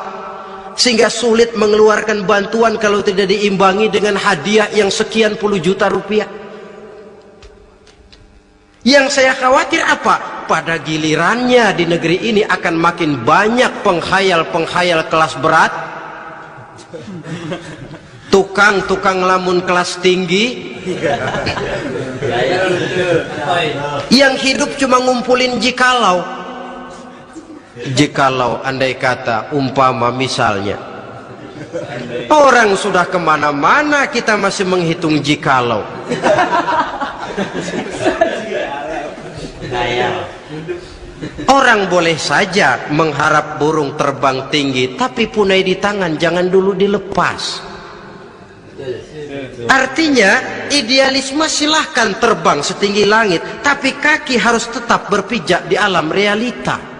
sehingga sulit mengeluarkan bantuan kalau tidak diimbangi dengan hadiah yang sekian puluh juta rupiah. Yang saya khawatir apa? Pada gilirannya di negeri ini akan makin banyak penghayal-penghayal kelas berat, tukang-tukang lamun kelas tinggi, yang hidup cuma ngumpulin jikalau. Jikalau, andai kata, umpama misalnya orang sudah kemana-mana kita masih menghitung jikalau. Orang boleh saja mengharap burung terbang tinggi, tapi punai di tangan jangan dulu dilepas. Artinya idealisme silahkan terbang setinggi langit, tapi kaki harus tetap berpijak di alam realita.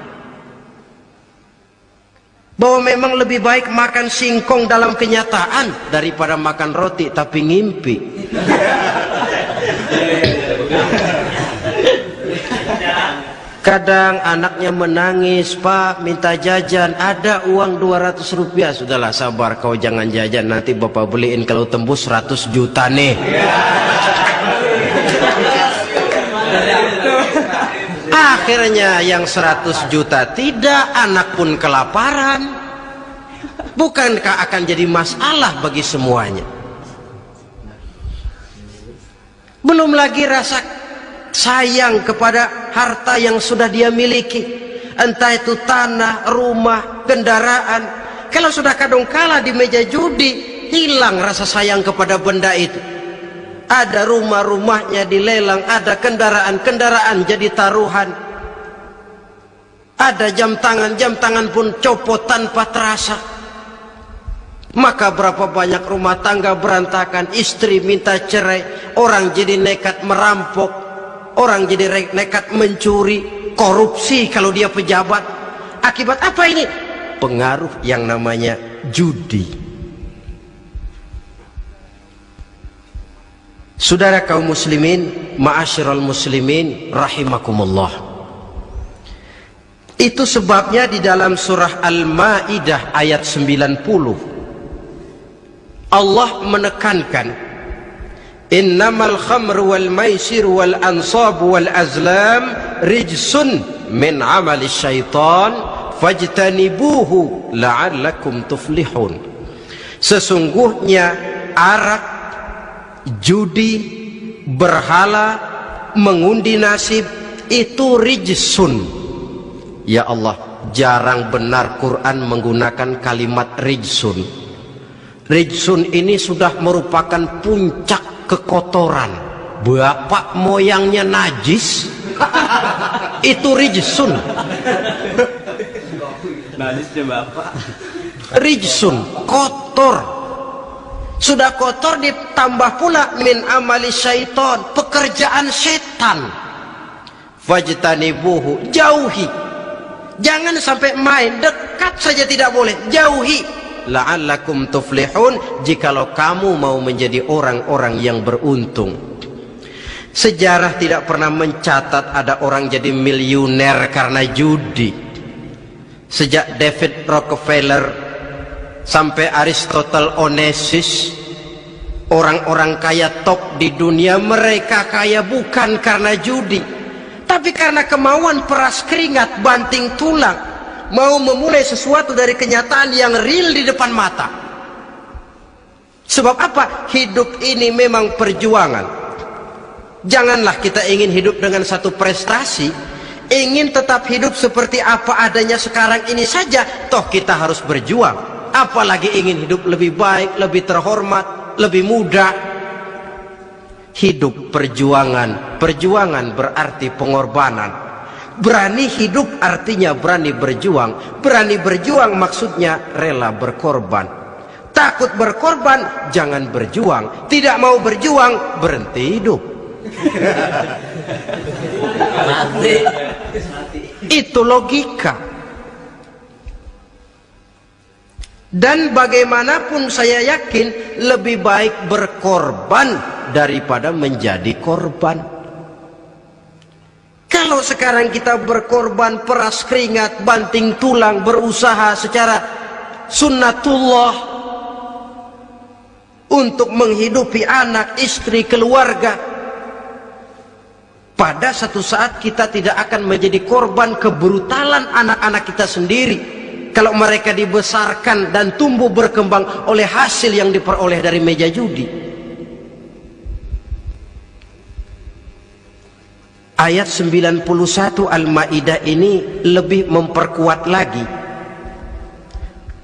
Bahwa memang lebih baik makan singkong dalam kenyataan daripada makan roti tapi ngimpi. Kadang anaknya menangis, Pak minta jajan, ada uang 200 rupiah. Sudahlah, sabar, kau jangan jajan, nanti bapak beliin kalau tembus 100 juta nih. Akhirnya yang 100 juta tidak, anak pun kelaparan. Bukankah akan jadi masalah bagi semuanya? Belum lagi rasa sayang kepada harta yang sudah dia miliki, entah itu tanah, rumah, kendaraan. Kalau sudah kadangkala di meja judi, hilang rasa sayang kepada benda itu. Ada rumah-rumahnya dilelang, ada kendaraan-kendaraan jadi taruhan, ada jam tangan pun copot tanpa terasa. Maka berapa banyak rumah tangga berantakan, istri minta cerai, orang jadi nekat merampok, orang jadi nekat mencuri, korupsi kalau dia pejabat. Akibat apa ini? Pengaruh yang namanya judi. Saudara kaum muslimin, ma'asyiral muslimin rahimakumullah. Itu sebabnya di dalam surah Al-Maidah ayat 90 Allah menekankan, innamal khamru wal maisir wal ansab wal azlam rijsun min amali syaitan fajtanibuhu la'allakum tuflihun. Sesungguhnya arak, judi, berhala, mengundi nasib itu rijsun. Ya Allah, jarang benar Quran menggunakan kalimat rijsun. Rijsun ini sudah merupakan puncak kekotoran. Bapak moyangnya najis, itu rijsun. Najisnya bapak. Rijsun, kotor. Sudah kotor ditambah pula min amali syaitan, pekerjaan setan. fajtanibuhu, jauhi. Jangan sampai main, dekat saja tidak boleh, jauhi. La'allakum tuflihun, jikalau kamu mau menjadi orang-orang yang beruntung. Sejarah tidak pernah mencatat ada orang jadi miliuner karena judi. Sejak David Rockefeller sampai Aristotle Onassis, orang-orang kaya top di dunia, mereka kaya bukan karena judi, tapi karena kemauan peras keringat, banting tulang, mau memulai sesuatu dari kenyataan yang real di depan mata. Sebab apa? Hidup ini memang perjuangan. Janganlah kita ingin hidup dengan satu prestasi, ingin tetap hidup seperti apa adanya sekarang ini saja, toh kita harus berjuang. Apalagi ingin hidup lebih baik, lebih terhormat, lebih mudah. Hidup perjuangan. Perjuangan berarti pengorbanan. Berani hidup artinya berani berjuang. Berani berjuang maksudnya rela berkorban. Takut berkorban, jangan berjuang. Tidak mau berjuang, berhenti hidup. Itu logika. Dan bagaimanapun saya yakin lebih baik berkorban daripada menjadi korban. Kalau sekarang kita berkorban, peras keringat, banting tulang, berusaha secara sunnatullah untuk menghidupi anak, istri, keluarga, pada satu saat kita tidak akan menjadi korban kebrutalan anak-anak kita sendiri kalau mereka dibesarkan dan tumbuh berkembang oleh hasil yang diperoleh dari meja judi. Ayat 91 Al-Maidah ini lebih memperkuat lagi.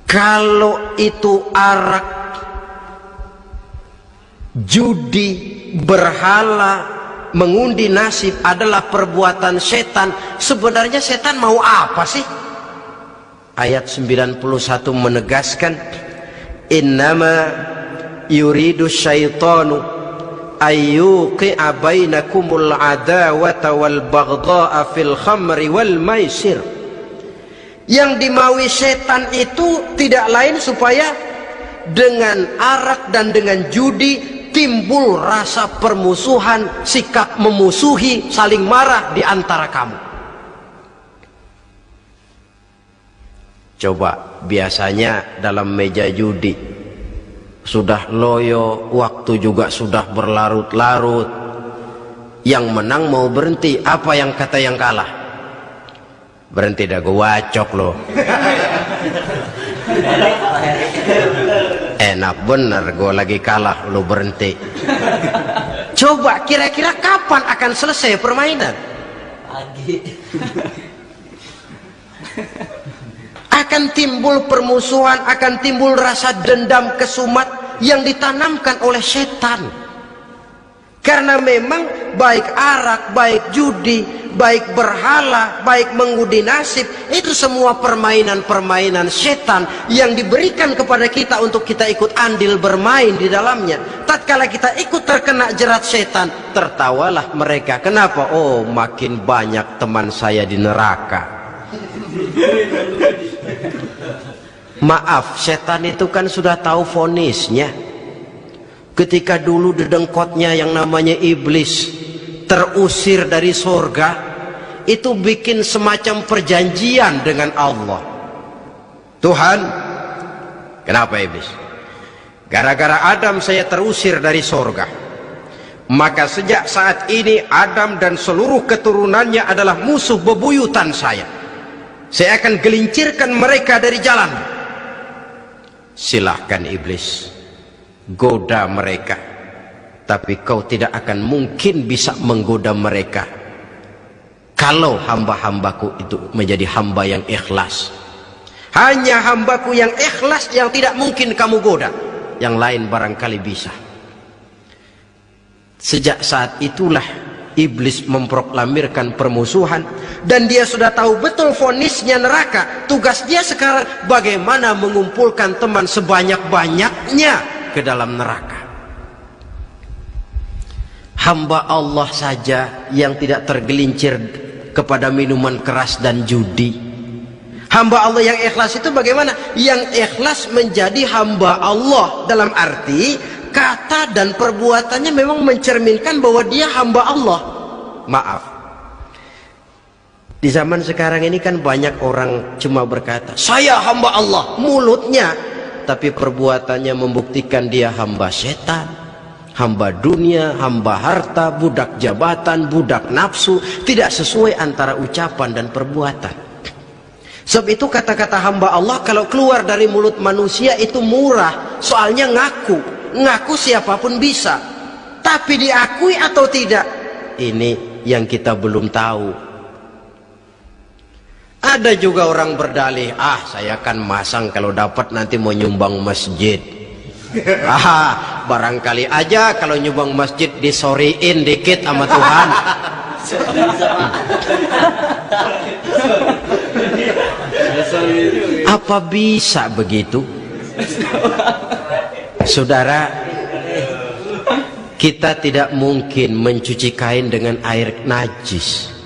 Kalau itu arak, judi, berhala, mengundi nasib adalah perbuatan setan, sebenarnya setan mau apa sih? Ayat 91 menegaskan, innama yuridu syaitanu ayyuqi'a bainakumul adawata wal baghdha'a fil khamri wal maisir. Yang dimaui setan itu tidak lain supaya dengan arak dan dengan judi timbul rasa permusuhan, sikap memusuhi, saling marah di antara kamu. Coba, biasanya dalam meja judi sudah loyo, waktu juga sudah berlarut-larut, yang menang mau berhenti, apa yang kata yang kalah? Berhenti dah, gue wacok loh. Enak bener, gue lagi kalah, lu berhenti. Coba kira-kira kapan akan selesai permainan? Pagi. Akan timbul permusuhan, akan timbul rasa dendam, kesumat yang ditanamkan oleh setan. Karena memang baik arak, baik judi, baik berhala, baik mengundi nasib, itu semua permainan-permainan setan yang diberikan kepada kita untuk kita ikut andil bermain di dalamnya. Tatkala kita ikut terkena jerat setan, tertawalah mereka. Kenapa? Oh, makin banyak teman saya di neraka. Maaf, setan itu kan sudah tahu vonisnya. Ketika dulu dedengkotnya yang namanya iblis terusir dari surga, itu bikin semacam perjanjian dengan Allah. Tuhan, kenapa iblis? Gara-gara Adam saya terusir dari surga. Maka sejak saat ini Adam dan seluruh keturunannya adalah musuh bebuyutan saya. Saya akan gelincirkan mereka dari jalan. Silahkan iblis, goda mereka, tapi kau tidak akan mungkin bisa menggoda mereka kalau hamba-hambaku itu menjadi hamba yang ikhlas. Hanya hambaku yang ikhlas yang tidak mungkin kamu goda, yang lain barangkali bisa. Sejak saat itulah iblis memproklamirkan permusuhan, dan dia sudah tahu betul vonisnya neraka. Tugas dia sekarang bagaimana mengumpulkan teman sebanyak-banyaknya ke dalam neraka. Hamba Allah saja yang tidak tergelincir kepada minuman keras dan judi. Hamba Allah yang ikhlas itu bagaimana? Yang ikhlas menjadi hamba Allah dalam arti kata dan perbuatannya memang mencerminkan bahwa dia hamba Allah. Maaf, di zaman sekarang ini kan banyak orang cuma berkata saya hamba Allah mulutnya, tapi perbuatannya membuktikan dia hamba setan, hamba dunia, hamba harta, budak jabatan, budak nafsu. Tidak sesuai antara ucapan dan perbuatan. Sebab itu kata-kata hamba Allah kalau keluar dari mulut manusia itu murah, soalnya ngaku siapapun bisa. Tapi diakui atau tidak, ini yang kita belum tahu. Ada juga orang berdalih, saya kan masang kalau dapat nanti mau nyumbang masjid. Barangkali aja kalau nyumbang masjid disoriin dikit sama Tuhan. Apa bisa begitu? Saudara, kita tidak mungkin mencuci kain dengan air najis.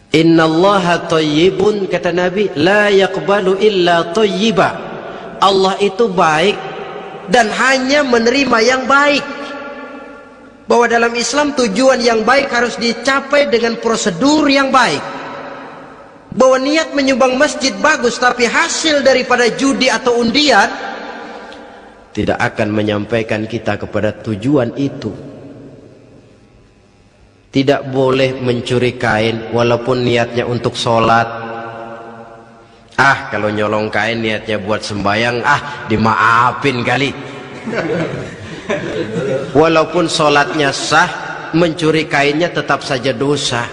Innallaha thayyibun, kata Nabi, la yaqbalu illa thayyiba. Allah itu baik dan hanya menerima yang baik. Bahwa dalam Islam tujuan yang baik harus dicapai dengan prosedur yang baik. Bahwa niat menyumbang masjid bagus, tapi hasil daripada judi atau undian tidak akan menyampaikan kita kepada tujuan itu. Tidak boleh mencuri kain walaupun niatnya untuk sholat. Kalau nyolong kain niatnya buat sembahyang, dimaafin kali. Walaupun sholatnya sah, mencuri kainnya tetap saja dosa.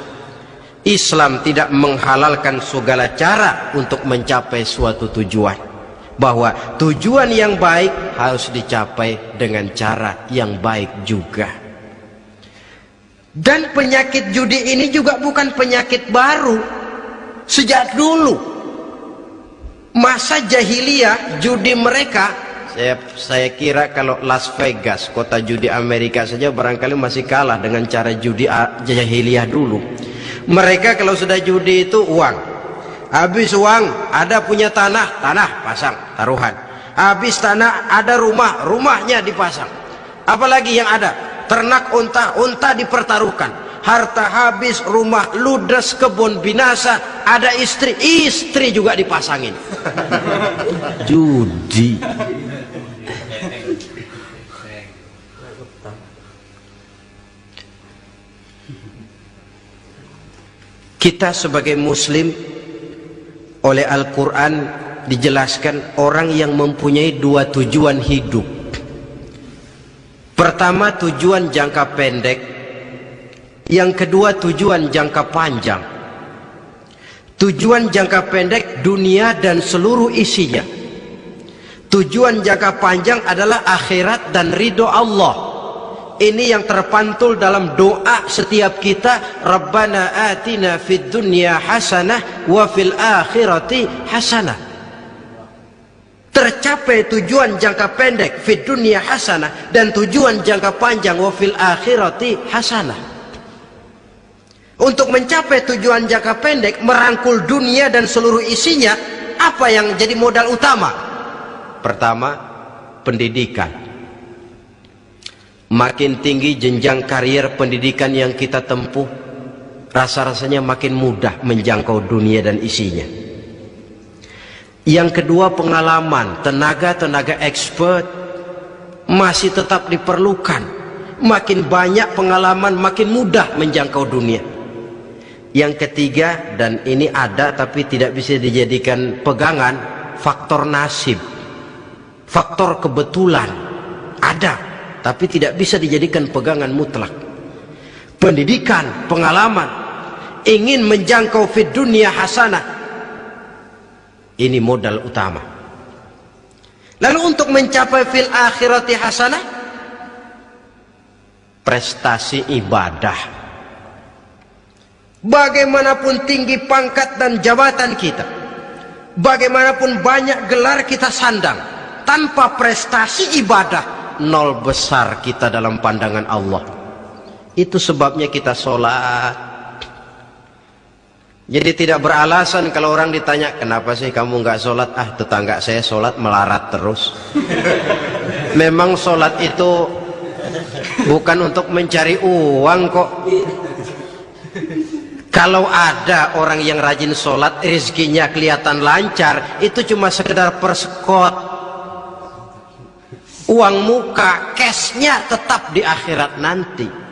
Islam tidak menghalalkan segala cara untuk mencapai suatu tujuan. Bahwa tujuan yang baik harus dicapai dengan cara yang baik juga. Dan penyakit judi ini juga bukan penyakit baru. Sejak dulu masa jahiliyah judi mereka, saya kira kalau Las Vegas, kota judi Amerika saja barangkali masih kalah dengan cara judi jahiliyah dulu. Mereka kalau sudah judi itu uang, habis uang ada punya tanah pasang taruhan, habis tanah ada rumahnya dipasang. Apalagi yang ada, ternak unta dipertaruhkan, harta habis, rumah ludes, kebun binasa, ada istri juga dipasangin. Judi. Kita sebagai muslim oleh Al-Quran dijelaskan orang yang mempunyai dua tujuan hidup. Pertama tujuan jangka pendek, yang kedua tujuan jangka panjang. Tujuan jangka pendek dunia dan seluruh isinya. Tujuan jangka panjang adalah akhirat dan ridho Allah. Ini yang terpantul dalam doa setiap kita, Rabbana atina fid dunya hasanah wa fil akhirati hasanah. Tercapai tujuan jangka pendek fid dunya hasanah dan tujuan jangka panjang wa fil akhirati hasanah. Untuk mencapai tujuan jangka pendek, merangkul dunia dan seluruh isinya, apa yang jadi modal utama? Pertama, pendidikan. Makin tinggi jenjang karier pendidikan yang kita tempuh, rasa-rasanya makin mudah menjangkau dunia dan isinya. Yang kedua, pengalaman, tenaga expert masih tetap diperlukan. Makin banyak pengalaman, makin mudah menjangkau dunia. Yang ketiga, dan ini ada tapi tidak bisa dijadikan pegangan, faktor nasib, faktor kebetulan ada, tapi tidak bisa dijadikan pegangan mutlak. Pendidikan, pengalaman, ingin menjangkau fid dunya hasanah, ini modal utama. Lalu untuk mencapai fil akhirati hasanah, prestasi ibadah. Bagaimanapun tinggi pangkat dan jabatan kita, bagaimanapun banyak gelar kita sandang, tanpa prestasi ibadah, nol besar kita dalam pandangan Allah. Itu sebabnya kita sholat, Jadi tidak beralasan kalau orang ditanya, kenapa sih kamu nggak sholat? Ah, tetangga saya sholat melarat terus. Memang sholat itu bukan untuk mencari uang kok. Kalau ada orang yang rajin sholat, rezekinya kelihatan lancar, itu cuma sekedar persekot. Uang muka, cashnya tetap di akhirat nanti.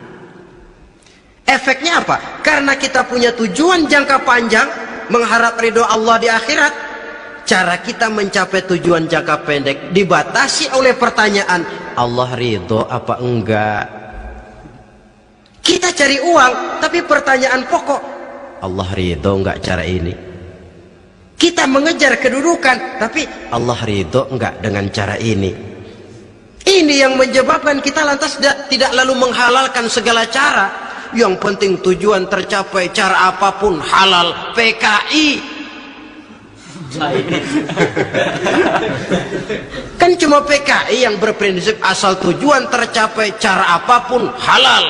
Efeknya apa? Karena kita punya tujuan jangka panjang, mengharap ridho Allah di akhirat. Cara kita mencapai tujuan jangka pendek dibatasi oleh pertanyaan, Allah ridho apa enggak? Kita cari uang, tapi pertanyaan pokok, Allah ridho enggak cara ini? Kita mengejar kedudukan, tapi Allah ridho enggak dengan cara ini? Ini yang menyebabkan kita lantas tidak lalu menghalalkan segala cara. Yang penting tujuan tercapai, cara apapun halal. PKI kan cuma PKI yang berprinsip asal tujuan tercapai, cara apapun halal.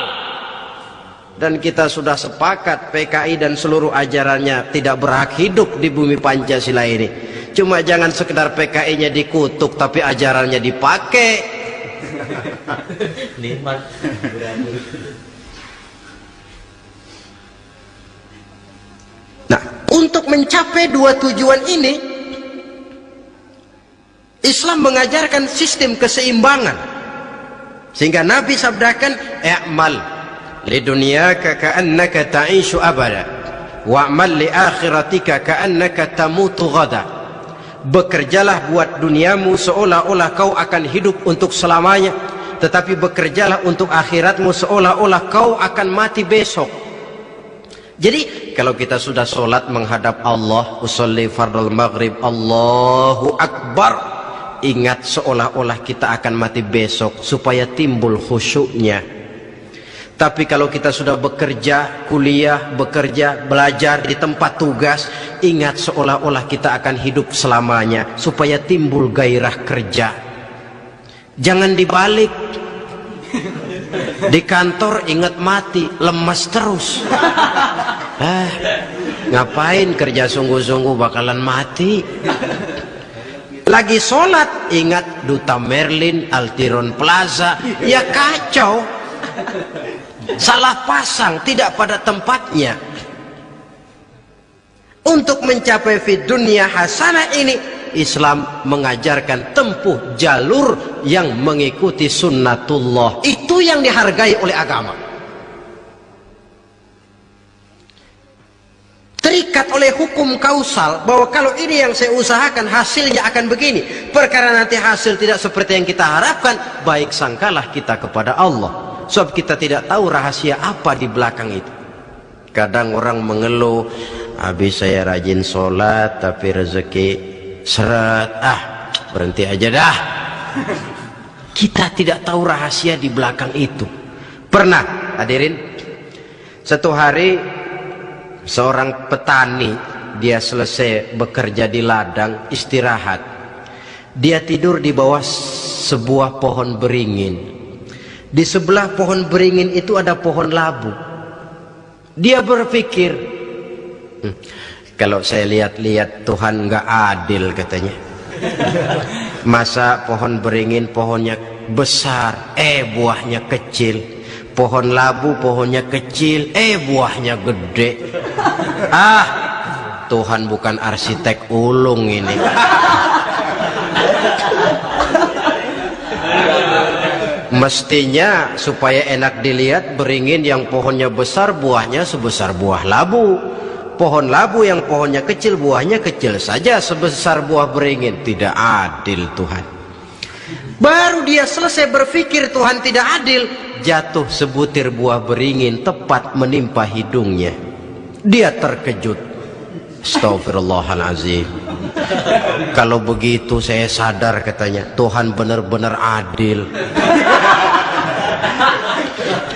Dan kita sudah sepakat PKI dan seluruh ajarannya tidak berhak hidup di bumi Pancasila ini. Cuma jangan sekedar PKI-nya dikutuk tapi ajarannya dipakai. Nikmat. Nah, untuk mencapai dua tujuan ini, Islam mengajarkan sistem keseimbangan. Sehingga Nabi sabdakan, "I'mal li dunyaka ka'annaka ta'ishu abada, wa'mal li akhiratika ka'annaka tamutu ghada." Bekerjalah buat duniamu seolah-olah kau akan hidup untuk selamanya, tetapi bekerjalah untuk akhiratmu seolah-olah kau akan mati besok. Jadi kalau kita sudah sholat menghadap Allah, usolli fardal maghrib, Allahu Akbar, ingat seolah-olah kita akan mati besok supaya timbul khusyuknya. Tapi kalau kita sudah bekerja, kuliah, bekerja, belajar di tempat tugas, ingat seolah-olah kita akan hidup selamanya supaya timbul gairah kerja. Jangan dibalik. Di kantor ingat mati, lemas terus. Ngapain kerja sungguh-sungguh bakalan mati. Lagi sholat ingat Duta Merlin, Altiron Plaza, ya kacau. Salah pasang, tidak pada tempatnya. Untuk mencapai fid dunya hasanah ini, Islam mengajarkan tempuh jalur yang mengikuti sunnatullah. Itu yang dihargai oleh agama. Terikat oleh hukum kausal bahwa kalau ini yang saya usahakan hasilnya akan begini. Perkara nanti hasil tidak seperti yang kita harapkan, baik sangkalah kita kepada Allah. Sebab kita tidak tahu rahasia apa di belakang itu. Kadang orang mengeluh, habis saya rajin sholat tapi rezeki seret, berhenti aja dah. Kita tidak tahu rahasia di belakang itu. Pernah hadirin, satu hari seorang petani, dia selesai bekerja di ladang, istirahat. Dia tidur di bawah sebuah pohon beringin. Di sebelah pohon beringin itu ada pohon labu. Dia berpikir, kalau saya lihat-lihat Tuhan nggak adil katanya. Masa pohon beringin pohonnya besar, buahnya kecil. Pohon labu pohonnya kecil, buahnya gede. Tuhan bukan arsitek ulung ini. Mestinya supaya enak dilihat, beringin yang pohonnya besar buahnya sebesar buah labu. Pohon labu yang pohonnya kecil buahnya kecil saja sebesar buah beringin. Tidak adil Tuhan. Baru dia selesai berpikir Tuhan tidak adil, jatuh sebutir buah beringin tepat menimpa hidungnya. Dia terkejut. Astagfirullahaladzim. Kalau begitu saya sadar katanya, Tuhan benar-benar adil.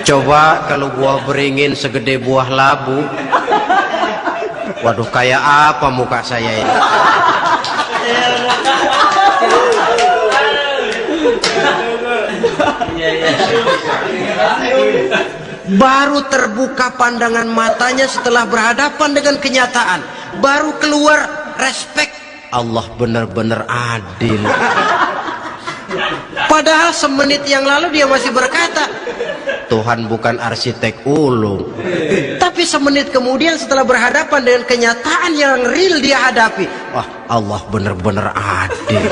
Coba kalau buah beringin segede buah labu, waduh, kayak apa muka saya ini? baru terbuka pandangan matanya setelah berhadapan dengan kenyataan, baru keluar respect. Allah benar-benar adil. Padahal semenit yang lalu dia masih berkata, Tuhan bukan arsitek ulung. Tapi semenit kemudian setelah berhadapan dengan kenyataan yang real dia hadapi, wah, Allah benar-benar adil.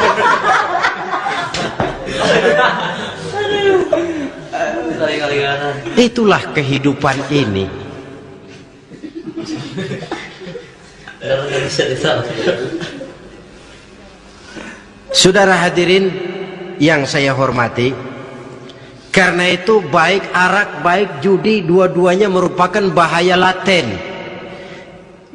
Itulah kehidupan ini. Saudara hadirin yang saya hormati, karena itu baik arak baik judi dua-duanya merupakan bahaya laten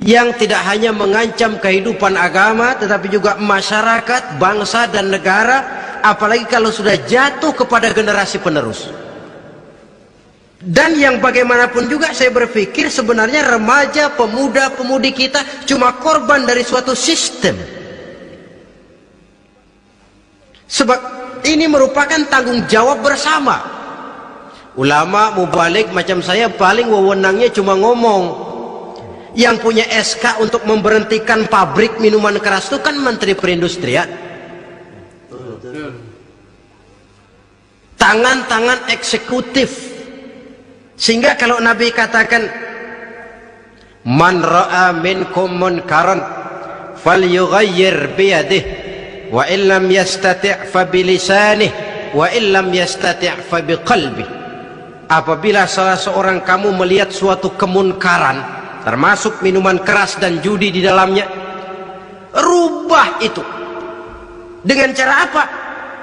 yang tidak hanya mengancam kehidupan agama tetapi juga masyarakat, bangsa dan negara, apalagi kalau sudah jatuh kepada generasi penerus. Dan yang bagaimanapun juga saya berpikir sebenarnya remaja, pemuda, pemudi kita cuma korban dari suatu sistem. Sebab ini merupakan tanggung jawab bersama. Ulama mubalik macam saya paling wewenangnya cuma ngomong. Yang punya SK untuk memberhentikan pabrik minuman keras itu kan Menteri Perindustrian. Tangan-tangan eksekutif. Sehingga kalau Nabi katakan, man ra'a minkum munkaran falyughayyir biyadihi wa illam yastati' fa bilisanih wa illam yastati' fa biqalbi. Apabila salah seorang kamu melihat suatu kemunkaran termasuk minuman keras dan judi di dalamnya, rubah itu. Dengan cara apa?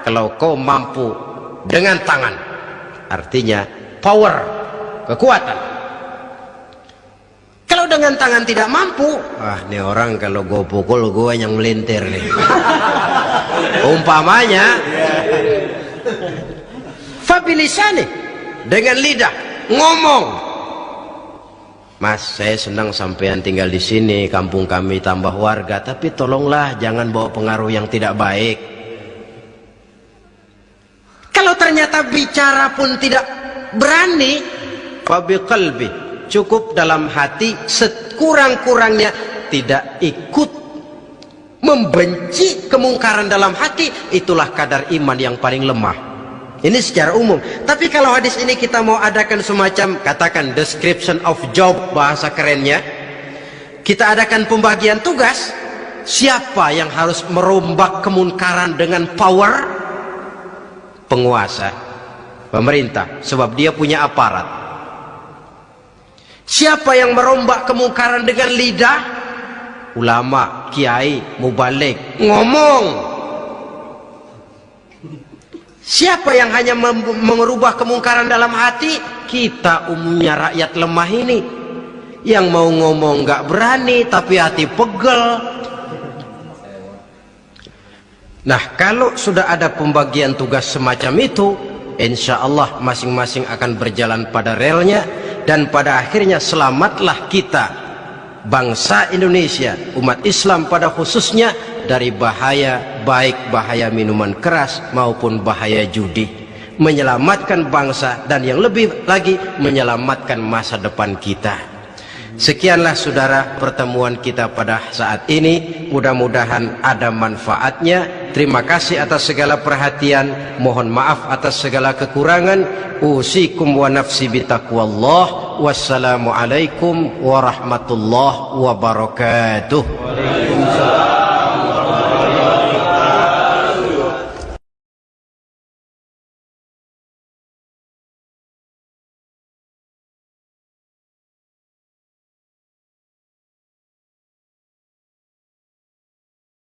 Kalau kau mampu dengan tangan, artinya power, kekuatan. Kalau dengan tangan tidak mampu, ini orang kalau gue pukul gue yang melintir nih. Umpamanya fabilisani, dengan lidah ngomong, Mas, saya senang sampean tinggal di sini, kampung kami tambah warga, tapi tolonglah jangan bawa pengaruh yang tidak baik. Kalau ternyata bicara pun tidak berani, fabiqalbi, cukup dalam hati, sekurang-kurangnya tidak ikut membenci kemungkaran dalam hati, itulah kadar iman yang paling lemah. Ini secara umum. Tapi kalau hadis ini kita mau adakan semacam, katakan description of job, bahasa kerennya, kita adakan pembagian tugas. Siapa yang harus merombak kemungkaran dengan power? Penguasa, pemerintah, sebab dia punya aparat. Siapa yang merombak kemungkaran dengan lidah? Ulama, kiai, mubalik, ngomong. Siapa yang hanya mengubah kemungkaran dalam hati? Kita umumnya rakyat lemah ini, yang mau ngomong gak berani tapi hati pegel. Nah, kalau sudah ada pembagian tugas semacam itu, insya Allah masing-masing akan berjalan pada relnya, dan pada akhirnya selamatlah kita, bangsa Indonesia, umat Islam pada khususnya, dari bahaya, baik bahaya minuman keras maupun bahaya judi. Menyelamatkan bangsa dan yang lebih lagi menyelamatkan masa depan kita. Sekianlah saudara pertemuan kita pada saat ini, mudah-mudahan ada manfaatnya. Terima kasih atas segala perhatian, mohon maaf atas segala kekurangan. Usikum wa nafsi bitaqwallah. Wassalamualaikum warahmatullahi wabarakatuh.